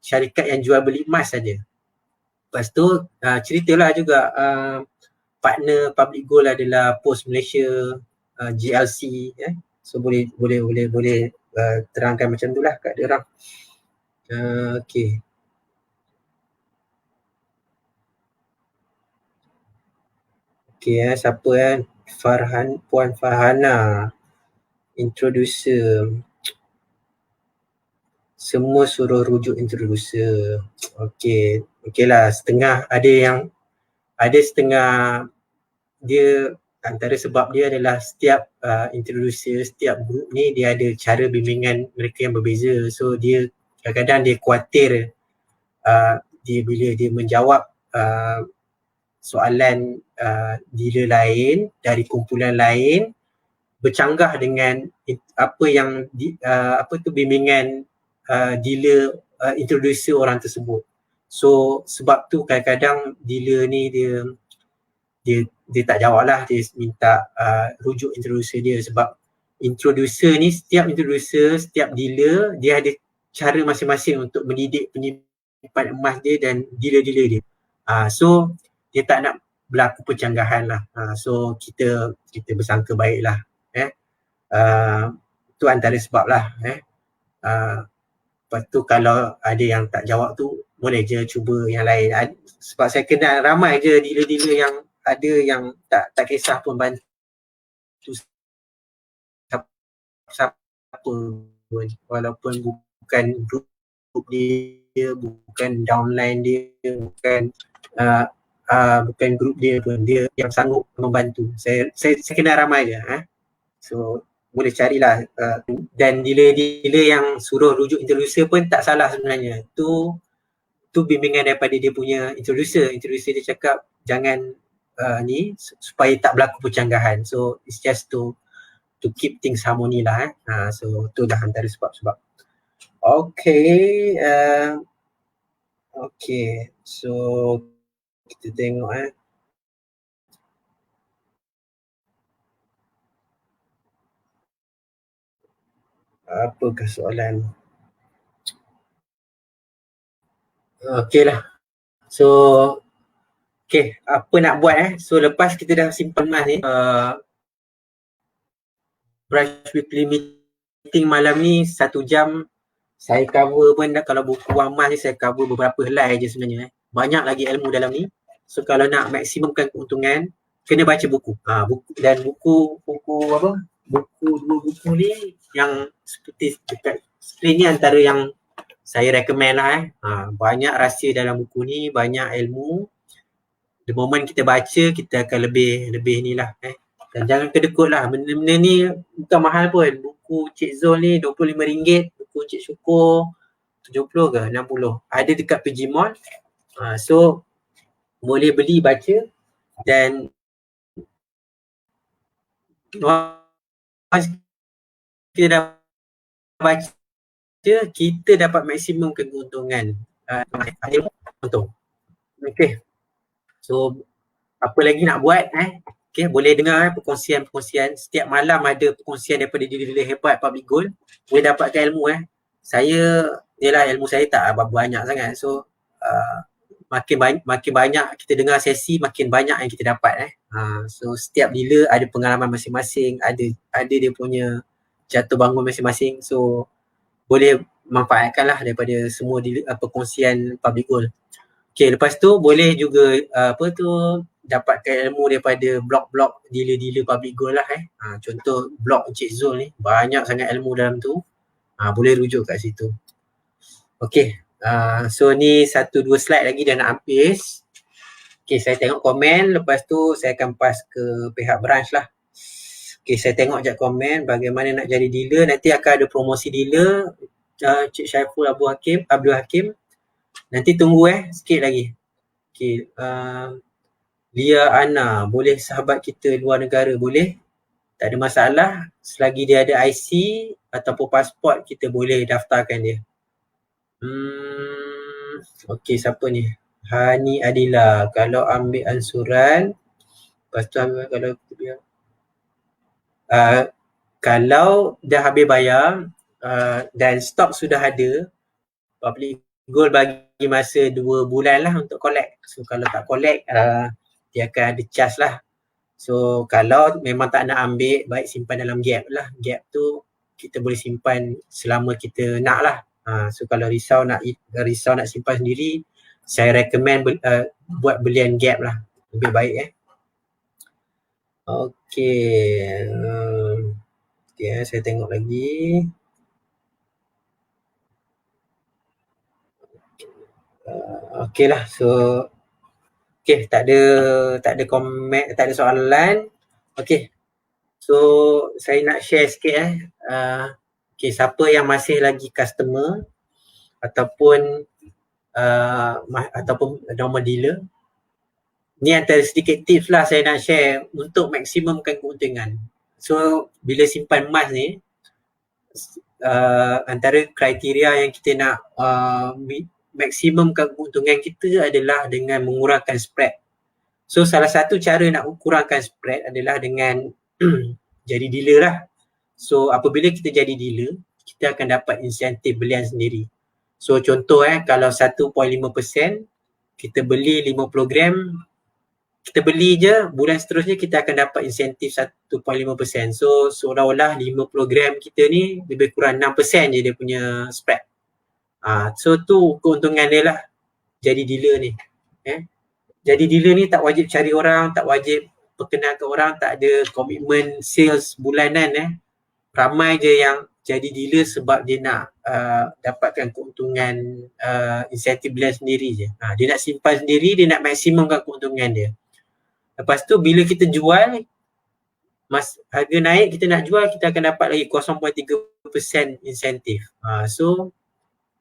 syarikat yang jual beli emas saja. Lepas tu ceritalah juga partner public gold adalah Post Malaysia, GLC so boleh terangkan macam tu lah kat dia orang. Okey. Okey siapa Puan Farhana, introducer. Semua suruh rujuk introducer. Okeylah, setengah ada setengah dia antara sebab dia adalah setiap introducer, setiap group ni dia ada cara bimbingan mereka yang berbeza. So dia kadang-kadang dia khawatir dia bila dia menjawab soalan dealer lain dari kumpulan lain bercanggah dengan apa yang bimbingan dealer introducer orang tersebut. So sebab tu kadang-kadang dealer ni dia tak jawab lah, dia minta rujuk introducer dia sebab introducer ni, setiap introducer, setiap dealer dia ada cara masing-masing untuk mendidik penyimpan emas dia dan dealer-dealer dia. So dia tak nak berlaku pencanggahan lah. So kita bersangka baik lah. Tu antara sebab lah. Lepas tu kalau ada yang tak jawab tu boleh je cuba yang lain. Sebab saya kenal ramai je dealer-dealer yang ada yang tak kisah pun bantu siapa pun, walaupun bukan grup dia, bukan downline dia, bukan grup dia pun, dia yang sanggup membantu. Saya kenal ramai je. So boleh carilah dan dealer-dealer yang suruh rujuk introducer pun tak salah sebenarnya. Tu bimbingan daripada dia punya introducer. Introducer dia cakap jangan ni supaya tak berlaku pencanggahan. So it's just to keep things harmony lah. So tu dah antara sebab-sebab. Okay, so kita tengok apakah soalan. Okay lah. So apa nak buat so lepas kita dah simpan emas ni, brush weekly meeting malam ni 1 jam Saya cover pun kalau buku amal ni saya cover beberapa helai je sebenarnya. Banyak lagi ilmu dalam ni. So kalau nak maksimumkan keuntungan, kena baca buku. Buku dan buku apa? Dua buku ni yang seperti dekat skrin ni antara yang saya recommend lah. Banyak rahsia dalam buku ni, banyak ilmu. The moment kita baca, kita akan lebih ni lah. Dan jangan kedekut lah. Benda-benda ni bukan mahal pun. Buku Cik Zul ni RM25, buku Cik Syukur 70 ke 60. Ada dekat PG Mall. So boleh beli baca dan once kita dah baca, kita dapat maksimum keuntungan. Untung. Okay. So apa lagi nak buat Okay, boleh dengar perkongsian-perkongsian. Setiap malam ada perkongsian daripada diri-diri hebat Public Goal. Boleh dapatkan ilmu Saya, yelah ilmu saya tak banyak sangat. So makin banyak kita dengar sesi, makin banyak yang kita dapat So setiap dealer ada pengalaman masing-masing, ada dia punya jatuh bangun masing-masing. So boleh manfaatkanlah daripada semua dealer, perkongsian Public Goal. Okay, lepas tu boleh juga dapatkan ilmu daripada blog-blog dealer-dealer Public Goal lah contoh blog Encik Zul ni, banyak sangat ilmu dalam tu. Boleh rujuk kat situ. Okay, so ni 1-2 slide lagi dah nak habis. Okay, saya tengok komen, lepas tu saya akan pass ke pihak branch lah. Okay, saya tengok je komen bagaimana nak jadi dealer. Nanti akan ada promosi dealer Cik Syaiful Abdul Hakim. Nanti tunggu sikit lagi. Okay, Lia Ana, boleh sahabat kita luar negara, boleh? Tak ada masalah. Selagi dia ada IC ataupun pasport, kita boleh daftarkan dia. Okay, siapa ni? Hani Adila, kalau ambil ansuran, lepas tu ambil kalau dah habis bayar dan stok sudah ada, Public Goal bagi masa 2 bulan lah untuk collect. So kalau tak collect, dia akan ada charge lah. So kalau memang tak nak ambil, baik simpan dalam gap lah. Gap tu kita boleh simpan selama kita nak lah. So kalau risau nak simpan sendiri, saya recommend buat belian gap lah. Lebih baik Okay. Okay, saya tengok lagi. Okay lah, so okay, tak ada komen, tak ada soalan. Okay, so saya nak share sikit okay, siapa yang masih lagi customer ataupun normal dealer, ni antara sedikit tips lah saya nak share untuk maksimumkan keuntungan. So bila simpan emas ni, antara kriteria yang kita nak maksimumkan keuntungan kita adalah dengan mengurangkan spread. So salah satu cara nak kurangkan spread adalah dengan jadi dealer lah. So apabila kita jadi dealer, kita akan dapat insentif belian sendiri. So contoh kalau 1.5%, kita beli 50 gram, kita beli je, bulan seterusnya kita akan dapat insentif 1.5%. So seolah-olah 50 gram kita ni lebih kurang 6% je dia punya spread. So tu keuntungan dia lah jadi dealer ni. Jadi dealer ni tak wajib cari orang, tak wajib perkenalkan orang, tak ada komitmen sales bulanan Ramai je yang jadi dealer sebab dia nak dapatkan keuntungan insentif belian sendiri je. Dia nak simpan sendiri, dia nak maksimumkan keuntungan dia. Lepas tu bila kita jual, harga naik, kita nak jual, kita akan dapat lagi 0.3% insentif. So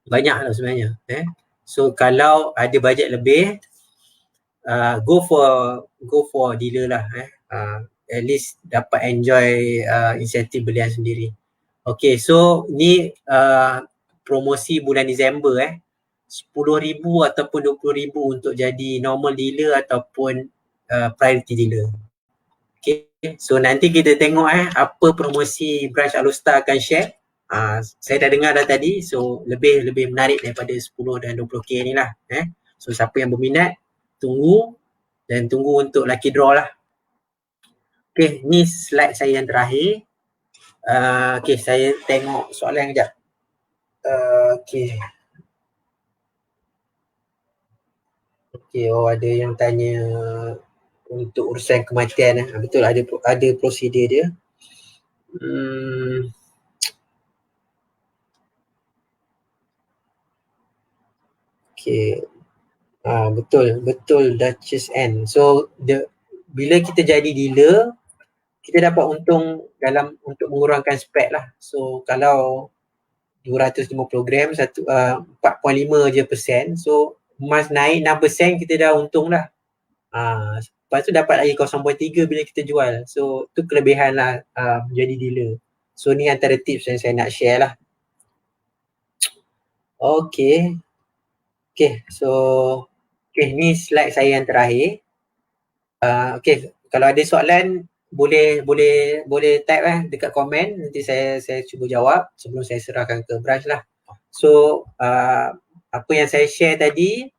banyak lah sebenarnya. So kalau ada bajet lebih, go for dealer lah. At least dapat enjoy insentif belian sendiri. Okay, so ni promosi bulan Disember RM10,000 ataupun RM20,000 untuk jadi normal dealer ataupun priority dealer. Okay, so nanti kita tengok apa promosi branch Alustar akan share. Saya dah dengar dah tadi, so lebih menarik daripada 10 dan 20k ni lah. So siapa yang berminat, tunggu untuk lucky draw lah. Okay, ni slide saya yang terakhir. Okay, saya tengok soalan kejap. Okay. Okay, oh ada yang tanya untuk urusan kematian. Betul, ada prosedur dia. Okay. Betul Duchess N. So bila kita jadi dealer, kita dapat untung dalam untuk mengurangkan spek lah. So kalau 250 gram 4.5 je persen. So emas naik 6%, kita dah untung lah. Lepas tu dapat lagi 0.3 bila kita jual. So tu kelebihan lah menjadi dealer. So ni antara tips yang saya nak share lah. Okay. So ni slide saya yang terakhir. Kalau ada soalan boleh type dekat komen, nanti saya cuba jawab sebelum saya serahkan ke branch lah. So apa yang saya share tadi,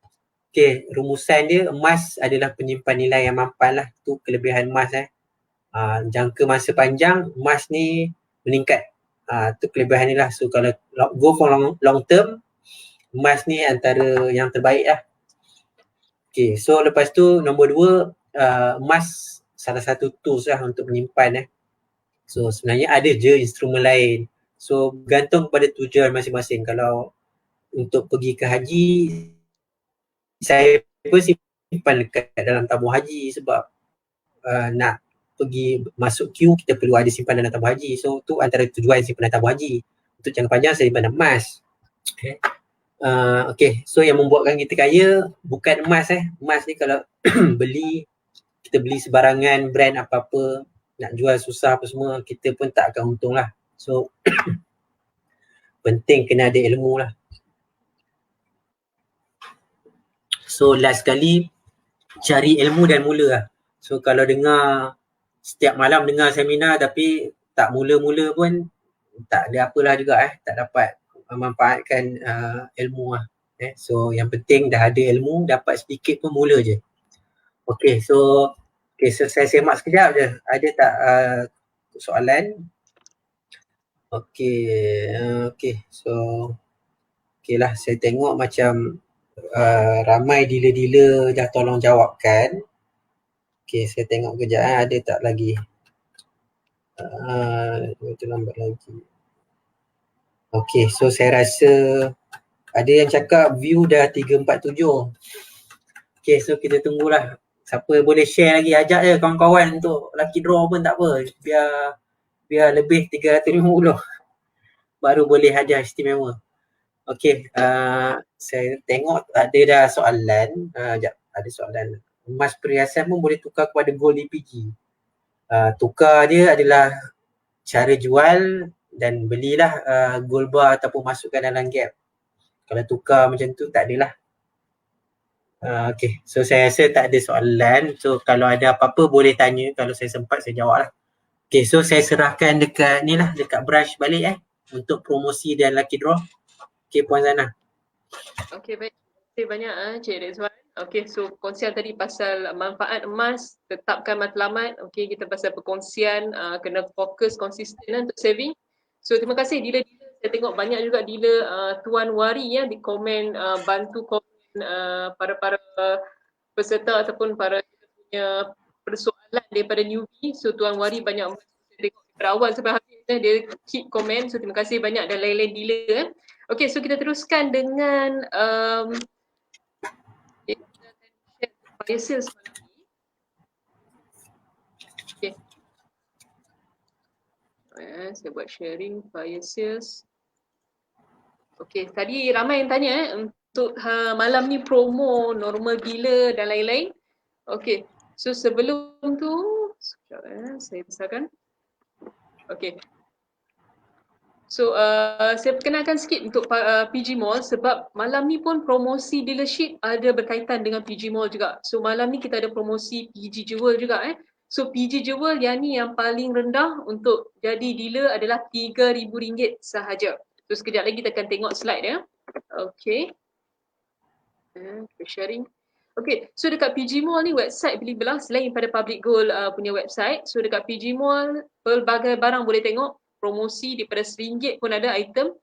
rumusan dia, emas adalah penyimpan nilai yang mampan lah. Tu kelebihan emas jangka masa panjang emas ni meningkat. Tu kelebihan ni lah. So kalau go for long term, emas ni antara yang terbaik lah. So lepas tu nombor 2, emas salah satu tools lah untuk menyimpan. So sebenarnya ada je instrumen lain. So bergantung kepada tujuan masing-masing. Kalau untuk pergi ke haji, saya pun simpan dekat dalam tabung haji sebab nak pergi masuk queue, kita perlu ada simpanan tabung haji. So tu antara tujuan simpanan tabung haji. Untuk jangka panjang saya simpan emas. So yang membuatkan kita kaya bukan emas. Emas ni kalau kita beli sebarangan brand apa-apa, nak jual susah apa semua, kita pun tak akan untung lah. So penting kena ada ilmu lah. So last sekali, cari ilmu dan mula lah. So kalau setiap malam dengar seminar tapi tak mula-mula pun tak ada apalah juga tak dapat memanfaatkan ilmu lah. So yang penting dah ada ilmu, dapat sedikit pun mula je. So saya semak sekejap je. Ada tak soalan? So lah, saya tengok macam ramai dealer-dealer dah tolong jawabkan. Saya tengok kejap ada tak lagi. Itu lambat lagi. So saya rasa ada yang cakap view dah 347. So kita tunggulah. Siapa boleh share lagi, ajak je kawan-kawan untuk lucky draw pun tak apa. Biar lebih 350. Baru boleh hadiah istimewa. Saya tengok ada dah soalan. Ada soalan. Emas perhiasan pun boleh tukar kepada gold EPG. Tukar dia adalah cara jual dan belilah gold bar ataupun masukkan dalam gap. Kalau tukar macam tu tak adalah. So saya rasa tak ada soalan. So kalau ada apa-apa boleh tanya. Kalau saya sempat saya jawab lah. So saya serahkan dekat branch balik untuk promosi dan lucky draw. Puan Zana. Baik. Terima kasih banyak Cik Rizwan. So perkongsian tadi pasal manfaat emas, tetapkan matlamat. Kita pasal perkongsian kena fokus konsisten untuk saving. So terima kasih dealer-dealer. Saya tengok banyak juga dealer Tuan Wari di komen, bantu komen para peserta ataupun para punya persoalan daripada newbie. So Tuan Wari banyak saya tengok daripada awal sampai habis dia keep komen. So terima kasih banyak dan lain-lain dealer. So kita teruskan dengan fire sales malam ni. Saya buat sharing fire sales. Tadi ramai yang tanya untuk malam ni promo normal gila dan lain-lain. So sebelum tu saya besarkan. So saya perkenalkan sikit untuk PG Mall sebab malam ni pun promosi dealership ada berkaitan dengan PG Mall juga. So malam ni kita ada promosi PG Jewel juga. So PG Jewel yang ni yang paling rendah untuk jadi dealer adalah RM3,000 sahaja. So sekejap lagi kita akan tengok slide dia. Sharing. So dekat PG Mall ni website beli belah selain pada Public Gold punya website. So dekat PG Mall pelbagai barang boleh tengok. Promosi daripada RM1 pun ada item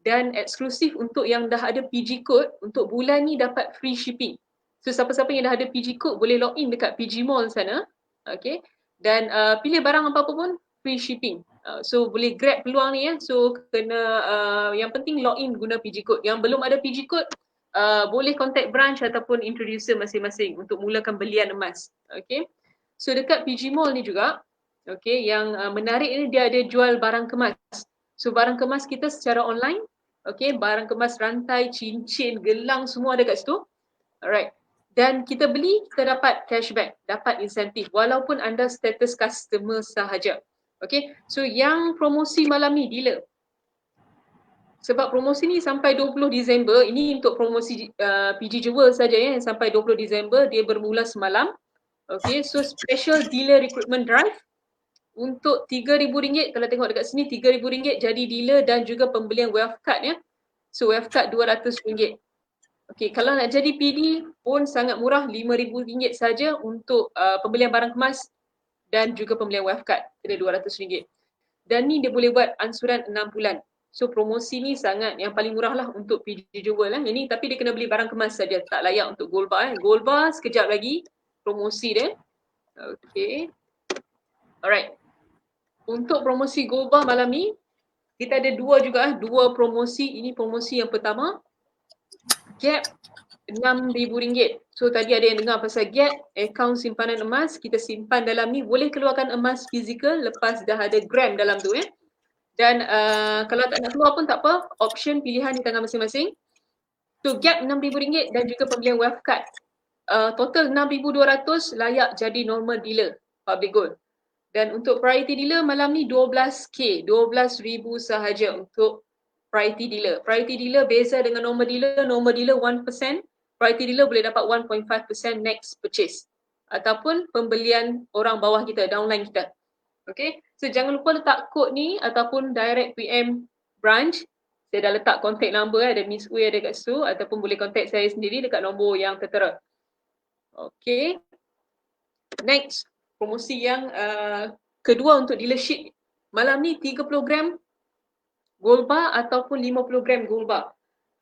dan eksklusif untuk yang dah ada PG code, untuk bulan ni dapat free shipping. So siapa-siapa yang dah ada PG code boleh log in dekat PG Mall sana, okay, dan pilih barang apa-apa pun free shipping. So boleh grab peluang ni ya. So kena yang penting log in guna PG code. Yang belum ada PG code boleh contact branch ataupun introducer masing-masing untuk mulakan belian emas. Okay. So dekat PG Mall ni juga, okay, yang menarik ni dia ada jual barang kemas. So barang kemas kita secara online, okay, barang kemas rantai, cincin, gelang semua ada kat situ. Alright. Dan kita beli, kita dapat cashback, dapat insentif walaupun anda status customer sahaja. Okay, so yang promosi malam ni dealer. Sebab promosi ni sampai 20 Disember, ini untuk promosi PG Jewel saja ya, sampai 20 Disember, dia bermula semalam. Okay, so special dealer recruitment drive untuk RM3,000, kalau tengok dekat sini RM3,000 jadi dealer dan juga pembelian wealth card ya. So wealth card RM200. Okay, kalau nak jadi PD pun sangat murah, RM5,000 saja untuk pembelian barang kemas dan juga pembelian wealth card, kena RM200. Dan ni dia boleh buat ansuran 6 bulan. So promosi ni sangat yang paling murah lah untuk PD Jewel lah. Ini tapi dia kena beli barang kemas saja, tak layak untuk gold bar. Gold bar sekejap lagi promosi dia. Okay. Alright. Untuk promosi gold bar malam ni, kita ada dua promosi. Ini promosi yang pertama, Gap RM6,000. So tadi ada yang dengar pasal Gap, akaun simpanan emas, kita simpan dalam ni, boleh keluarkan emas fizikal lepas dah ada gram dalam tu ya. Dan kalau tak nak keluar pun tak apa, option pilihan di tangan masing-masing. So Gap RM6,000 dan juga pembelian wealth card. Total RM6,200 layak jadi normal dealer public gold. Dan untuk priority dealer malam ni 12K, 12,000 sahaja untuk priority dealer. Priority dealer beza dengan normal dealer 1%, priority dealer boleh dapat 1.5% next purchase. Ataupun pembelian orang bawah kita, downline kita. Okay, so jangan lupa letak kod ni ataupun direct PM branch. Saya dah letak contact number, ada Miss Uy ada kat situ, ataupun boleh contact saya sendiri dekat nombor yang tertera. Okay, next. Promosi yang kedua untuk dealership. Malam ni 30 gram gold bar ataupun 50 gram gold bar.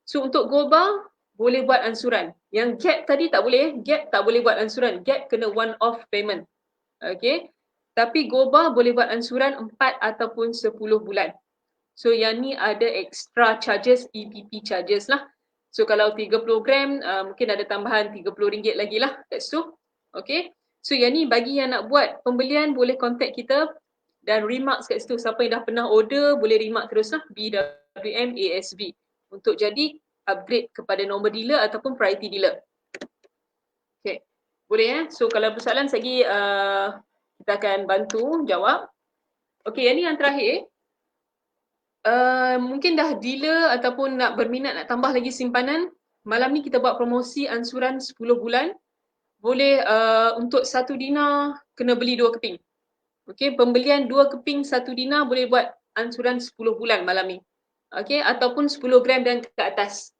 So untuk gold bar boleh buat ansuran. Yang Gap tadi tak boleh. Gap tak boleh buat ansuran. Gap kena one off payment. Okay. Tapi gold bar boleh buat ansuran 4 ataupun 10 bulan. So yang ni ada extra charges, EPP charges lah. So kalau 30 gram mungkin ada tambahan RM30 lagi lah kat situ. Okay. So yang ni bagi yang nak buat pembelian boleh contact kita dan remarks kat situ. Siapa yang dah pernah order boleh remark terus lah, BWM ASB, untuk jadi upgrade kepada normal dealer ataupun priority dealer. Okay, boleh ya. So kalau persoalan lagi kita akan bantu jawab. Okay, yang ni yang terakhir. Mungkin dah dealer ataupun nak berminat nak tambah lagi simpanan. Malam ni kita buat promosi ansuran 10 bulan. Boleh untuk 1 dinar kena beli 2 keping. Okay, pembelian 2 keping 1 dinar boleh buat ansuran 10 bulan malam ni. Okay, ataupun 10 gram dan ke atas.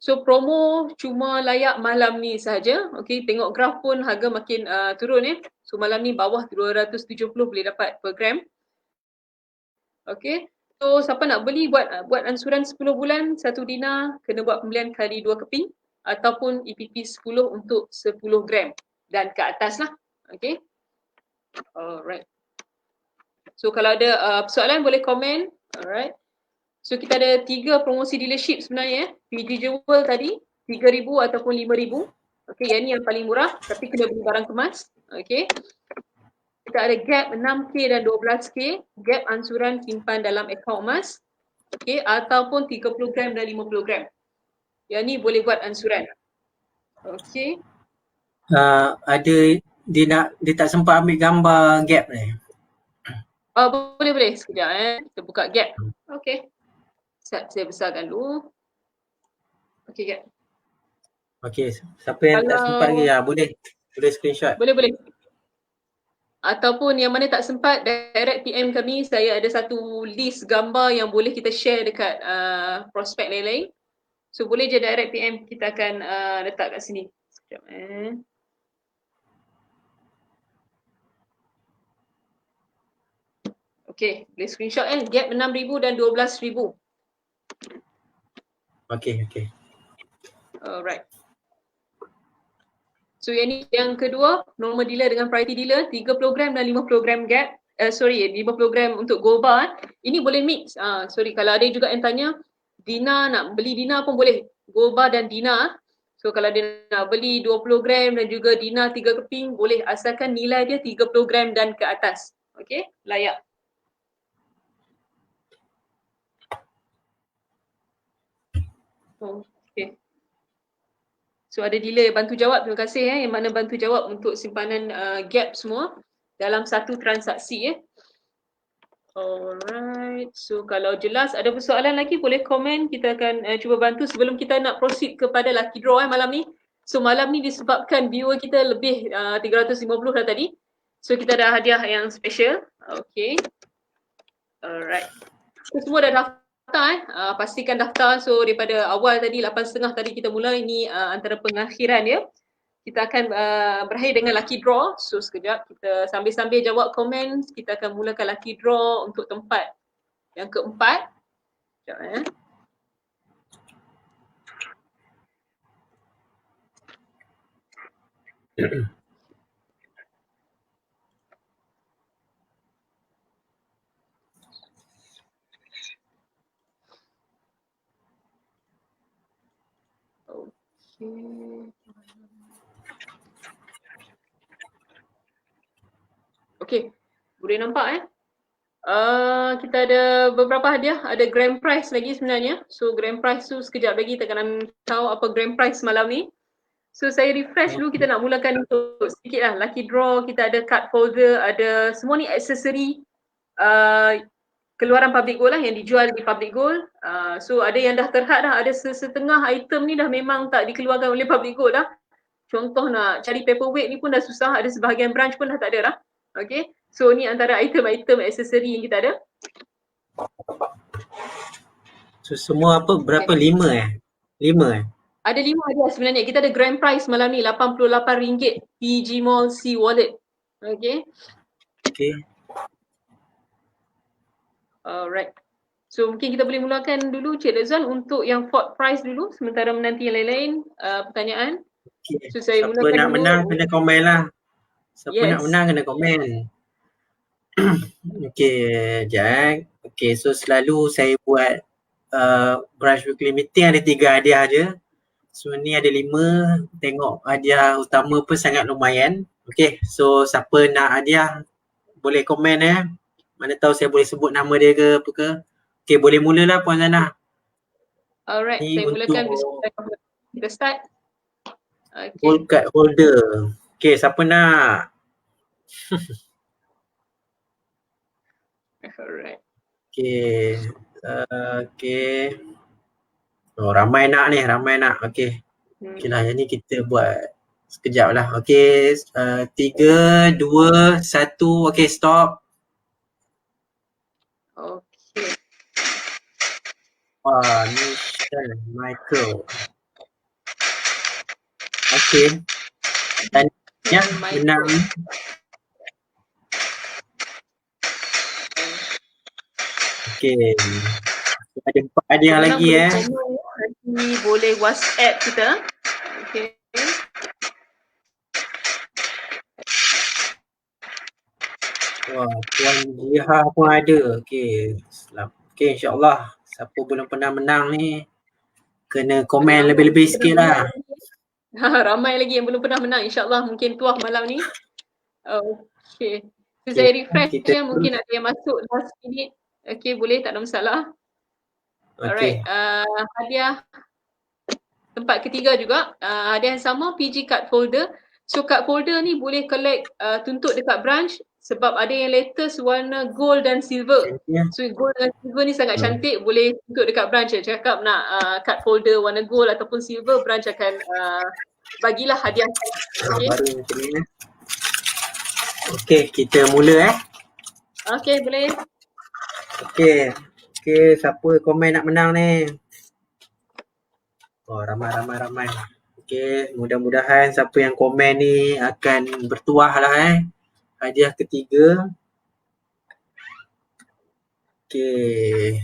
So promo cuma layak malam ni sahaja. Okay, tengok graf pun harga makin turun ya. So malam ni bawah 270 boleh dapat per gram. Okay, so siapa nak beli buat ansuran 10 bulan 1 dinar kena buat pembelian kali 2 keping. Ataupun EPP 10 untuk 10 gram dan ke atas lah. Okay. Alright. So kalau ada persoalan boleh komen. Alright. So kita ada 3 promosi dealership sebenarnya. PG Jewel tadi 3,000 ataupun 5,000. Okay, yang ni yang paling murah tapi kena beli barang kemas. Okay. Kita ada Gap 6K dan 12K. Gap ansuran simpan dalam akaun emas. Okay, ataupun 30 gram dan 50 gram. Yang ni boleh buat ansuran. Okay. Ada dia tak sempat ambil gambar Gap ni. Boleh. Sekejap kita buka Gap. Okay. Saya besarkan dulu. Okay, Gap. Okay, siapa yang tak sempat lagi boleh screenshot. Boleh. Ataupun yang mana tak sempat, direct PM kami. Saya ada satu list gambar yang boleh kita share dekat prospek lain-lain. So boleh je direct PM, kita akan letak kat sini. Sekejap Okay, boleh screenshot Gap 6,000 dan 12,000. Okay. Alright. So yang kedua, normal dealer dengan priority dealer, 3 program dan 5 program gap. 5 program untuk Goba. Ini boleh mix. Kalau ada juga yang tanya, Dina nak beli Dina pun boleh. Goba dan Dina. So kalau dia nak beli 2 program dan juga Dina 3 keping, boleh asalkan nilai dia 3 program dan ke atas. Okay, layak. Okay. So ada dealer bantu jawab, terima kasih yang mana bantu jawab untuk simpanan gap semua dalam satu transaksi . Alright, so kalau jelas ada persoalan lagi boleh komen, kita akan cuba bantu sebelum kita nak proceed kepada lucky draw malam ni. So malam ni disebabkan viewer kita lebih 350 dah tadi. So kita ada hadiah yang special. Okay. Alright. So semua dah daftar pastikan daftar. So daripada awal tadi 8.30 tadi kita mula, ini antara pengakhiran ya. Kita akan berakhir dengan lucky draw. So sekejap kita sambil-sambil jawab komen, kita akan mulakan lucky draw untuk tempat yang keempat. Sekejap Okay, boleh nampak kita ada beberapa hadiah, ada grand prize lagi sebenarnya. So grand prize tu sekejap lagi kita akan tahu apa grand prize malam ni. So saya refresh dulu, kita nak mulakan untuk sedikit lah. Lucky draw, kita ada card holder, ada semua ni aksesori keluaran Public Gold lah yang dijual di Public Gold. So ada yang dah terhad dah, ada setengah item ni dah memang tak dikeluarkan oleh Public Gold dah. Contoh nak cari paperweight ni pun dah susah, ada sebahagian branch pun dah tak ada dah. Okay, so ni antara item-item aksesori yang kita ada. So semua apa berapa? 5 Ada 5 hadiah sebenarnya. Kita ada grand prize malam ni RM88 PG Mall C Wallet. Okay. Alright. So mungkin kita boleh mulakan dulu Cik Rezan untuk yang fourth prize dulu sementara menanti yang lain-lain pertanyaan. Okay. So saya siapa nak dulu. menang kena komen lah. Siapa nak menang kena komen. Okay, Jack. Okay, so selalu saya buat branch weekly meeting ada 3 hadiah je. So ni ada 5. Tengok hadiah utama pun sangat lumayan. Okay, so siapa nak hadiah boleh komen Mana tahu saya boleh sebut nama dia ke apa ke. Okay, boleh mulalah Puan Zana. Alright, ni saya mulakan. Kita start. Okay. Gold card holder. Okay, siapa nak? Alright. Okay. Okay. Oh, ramai nak. Okay. Okay lah, yang ni kita buat sekejap lah. Okay. 3, 2, 1. Okay, stop. Okay. Wah, ni Michael. Okay. Dan yang menang. Okay. Ada 4 hadiah lagi Nanti boleh WhatsApp kita. Okay. Wah, Puan Jiha pun ada. Okay. Okay, insyaAllah. Siapa belum pernah menang ni kena komen lebih-lebih sikit lah. Ramai lagi yang belum pernah menang. InsyaAllah mungkin tuah malam ni. Okay. So saya refresh mungkin ada yang masuk last minute. Okay, boleh, tak ada masalah. Alright, hadiah tempat ketiga juga, hadiah yang sama, PG card folder. So card folder ni boleh collect, tuntut dekat branch sebab ada yang latest warna gold dan silver. So gold dan silver ni sangat cantik, boleh tuntut dekat branch. Cakap nak card folder warna gold ataupun silver, branch akan bagilah hadiah. Okay. Okay, kita mula Okay, boleh. Okay, siapa komen nak menang ni? Oh, ramai. Okay, mudah-mudahan siapa yang komen ni akan bertuah lah hadiah ketiga. Okay.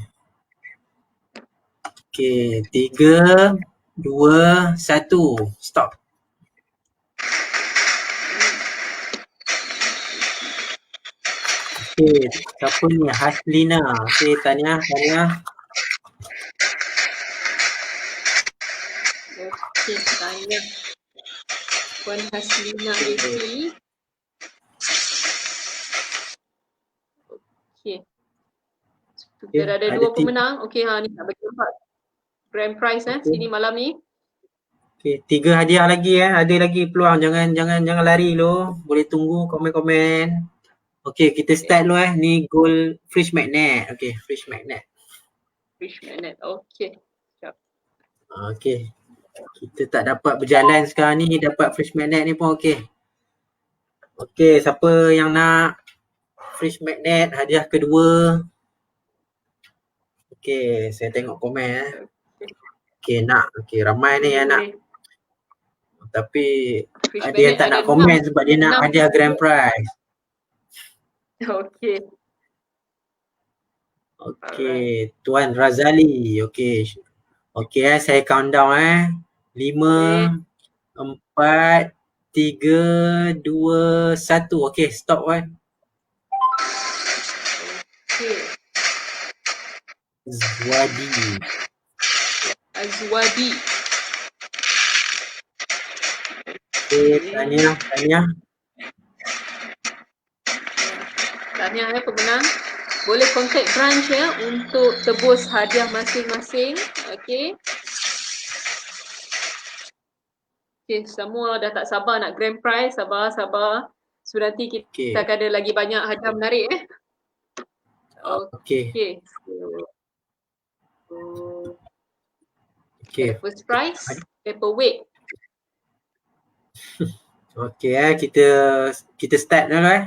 Okay, 3, 2, 1, stop. Okay, siapa ni? Haslina. Okay, Tania. Okay, tanya Puan Haslina Esi. Okay. Kita dah ada ada 2 pemenang. Okay, ni nak bagi 4 grand prize sini malam ni. Okay, 3 hadiah lagi ada lagi peluang. Jangan lari lo. Boleh tunggu komen-komen. Okay, kita start dulu ni gold fridge magnet. Okay, fridge magnet. Okay. Okay. Kita tak dapat berjalan sekarang ni, dapat fridge magnet ni pun okay. Okay, siapa yang nak fridge magnet hadiah kedua? Okay, saya tengok komen Okay, nak. Okay, ramai ni yang nak. Tapi ada yang tak nak komen sebab dia nak hadiah grand prize. Okay. Okay, Tuan Razali. Okay. Okay, saya countdown 5, 4, 3, 2, 1. Okay, stop Okay. Azwadi. Okay, Tania. Tania pemenang. Boleh contact branch untuk tebus hadiah masing-masing. Okay. Okay, semua dah tak sabar nak grand prize. Sabar. So nanti kita akan ada lagi banyak hadiah menarik Okay. Okay. First prize, paperweight. Okay, kita start dulu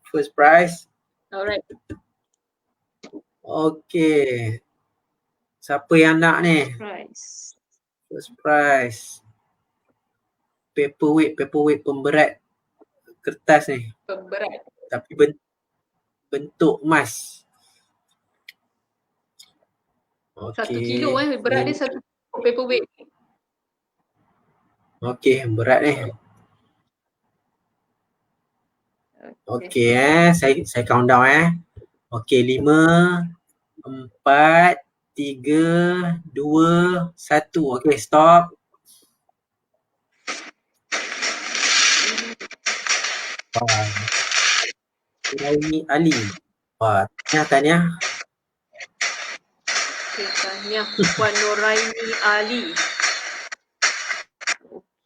First prize. Alright. Okay. Siapa yang nak ni? First prize. Paperweight pemberat kertas ni. Pemberat. Tapi bentuk emas. Okay. 1 kilo berat dia 1 paperweight. Okay, berat ni. Okay saya count down Okay, 5, 4, 3, 2, 1. Okay, stop. Nuraini Ali. Wah, Tania. Okay, Tania Puan Nuraini Ali.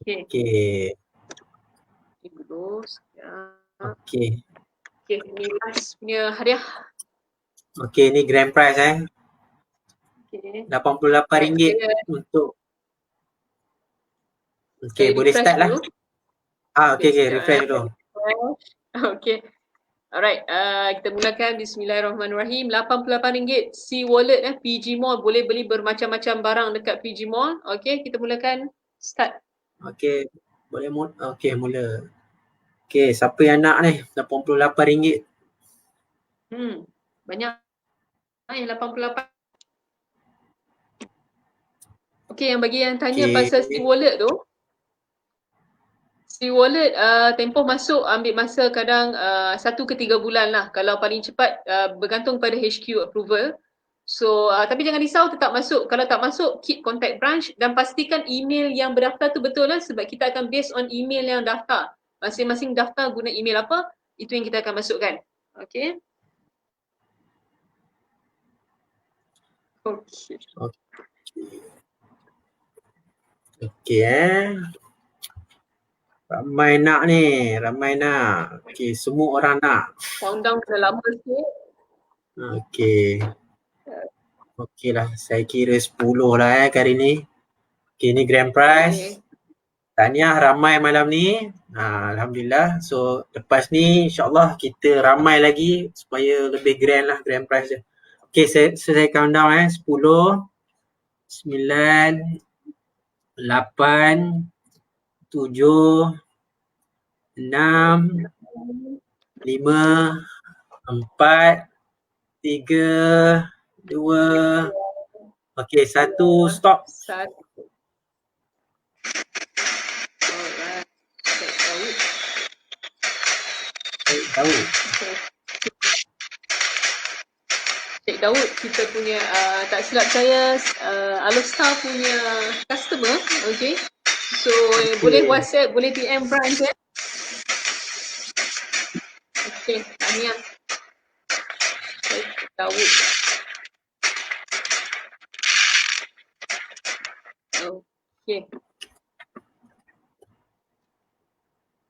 Okay. Okay. Okay, ni last punya hadiah. Okay, ni grand prize Okay. RM88 untuk. Okay, boleh start lah. Okay, refresh dulu. Okay. Alright, kita mulakan. Bismillahirrahmanirrahim. RM88 C-Wallet PG Mall. Boleh beli bermacam-macam barang dekat PG Mall. Okay, kita mulakan. Start. Okay, boleh mula. Okay, siapa yang nak ni? RM88. Banyak. Yang 88. Okay, yang bagi yang tanya pasal C-Wallet tu. C-Wallet tempoh masuk ambil masa kadang 1 ke 3 bulan lah. Kalau paling cepat bergantung pada HQ approval. So tapi jangan risau, tetap masuk. Kalau tak masuk, keep contact branch dan pastikan email yang berdaftar tu betul lah sebab kita akan based on email yang daftar. Masing-masing daftar guna email apa, itu yang kita akan masukkan. Okay. Okay. Ramai nak. Okay, semua orang nak. Countdown kena lama sikit. Okay. Okay lah, saya kira 10 lah kali ni. Okay, ni grand prize. Tahniah ramai malam ni. Alhamdulillah. So, lepas ni insyaAllah kita ramai lagi supaya lebih grand lah grand prize dia. Okay, saya countdown 10, 9, 8, 7, 6, 5, 4, 3, 2, Okey, satu stop. Satu. Alright. Cek Daud. Daud. Okay. Cik Daud, kita punya tak silap saya Alostar punya customer, okay. So boleh WhatsApp, boleh DM branch ya. Okay, tahniah. Cik Daud. Okay.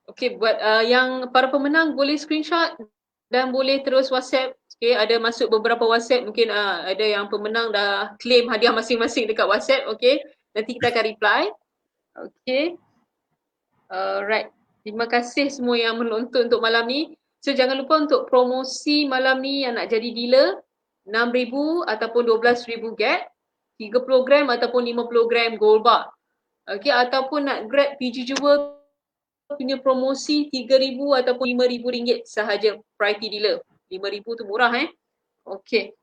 Okay, buat yang para pemenang boleh screenshot dan boleh terus WhatsApp. Okay, ada masuk beberapa WhatsApp, mungkin ada yang pemenang dah claim hadiah masing-masing dekat WhatsApp, okay. Nanti kita akan reply. Okay. Alright. Terima kasih semua yang menonton untuk malam ni. So jangan lupa untuk promosi malam ni yang nak jadi dealer, 6,000 ataupun 12,000 get, 30 gram ataupun 50 gram gold bar. Okay, ataupun nak grab PG Jewel punya promosi 3,000 ataupun 5,000 ringgit sahaja priority dealer. 5,000 tu murah Okay.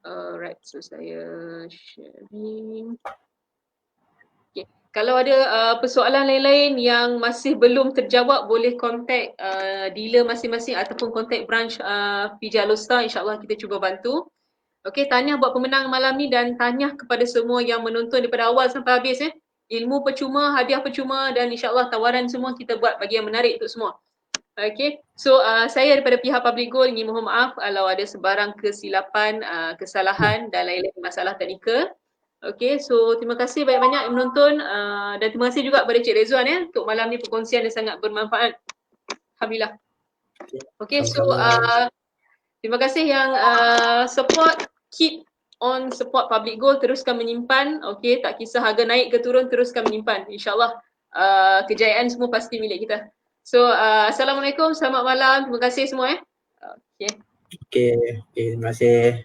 Alright, so saya sharing. Okay. Kalau ada persoalan lain-lain yang masih belum terjawab, boleh contact dealer masing-masing ataupun contact branch PJ Alostar, insyaAllah kita cuba bantu. Okay, tahniah buat pemenang malam ni dan tahniah kepada semua yang menonton daripada awal sampai habis Ilmu percuma, hadiah percuma dan insyaAllah tawaran semua kita buat bagi yang menarik untuk semua. Okay, so saya daripada pihak Public Gold ingin mohon maaf kalau ada sebarang kesilapan, kesalahan dan lain-lain masalah teknikal. Okay, so terima kasih banyak-banyak yang menonton dan terima kasih juga kepada Cik Rezwan untuk malam ni perkongsian yang sangat bermanfaat. Alhamdulillah. Okay, so terima kasih yang support, keep on support Public Gold, teruskan menyimpan. Okay, tak kisah harga naik ke turun, teruskan menyimpan. InsyaAllah kejayaan semua pasti milik kita. So, Assalamualaikum, selamat malam. Terima kasih semua. Okay. Okay, terima kasih.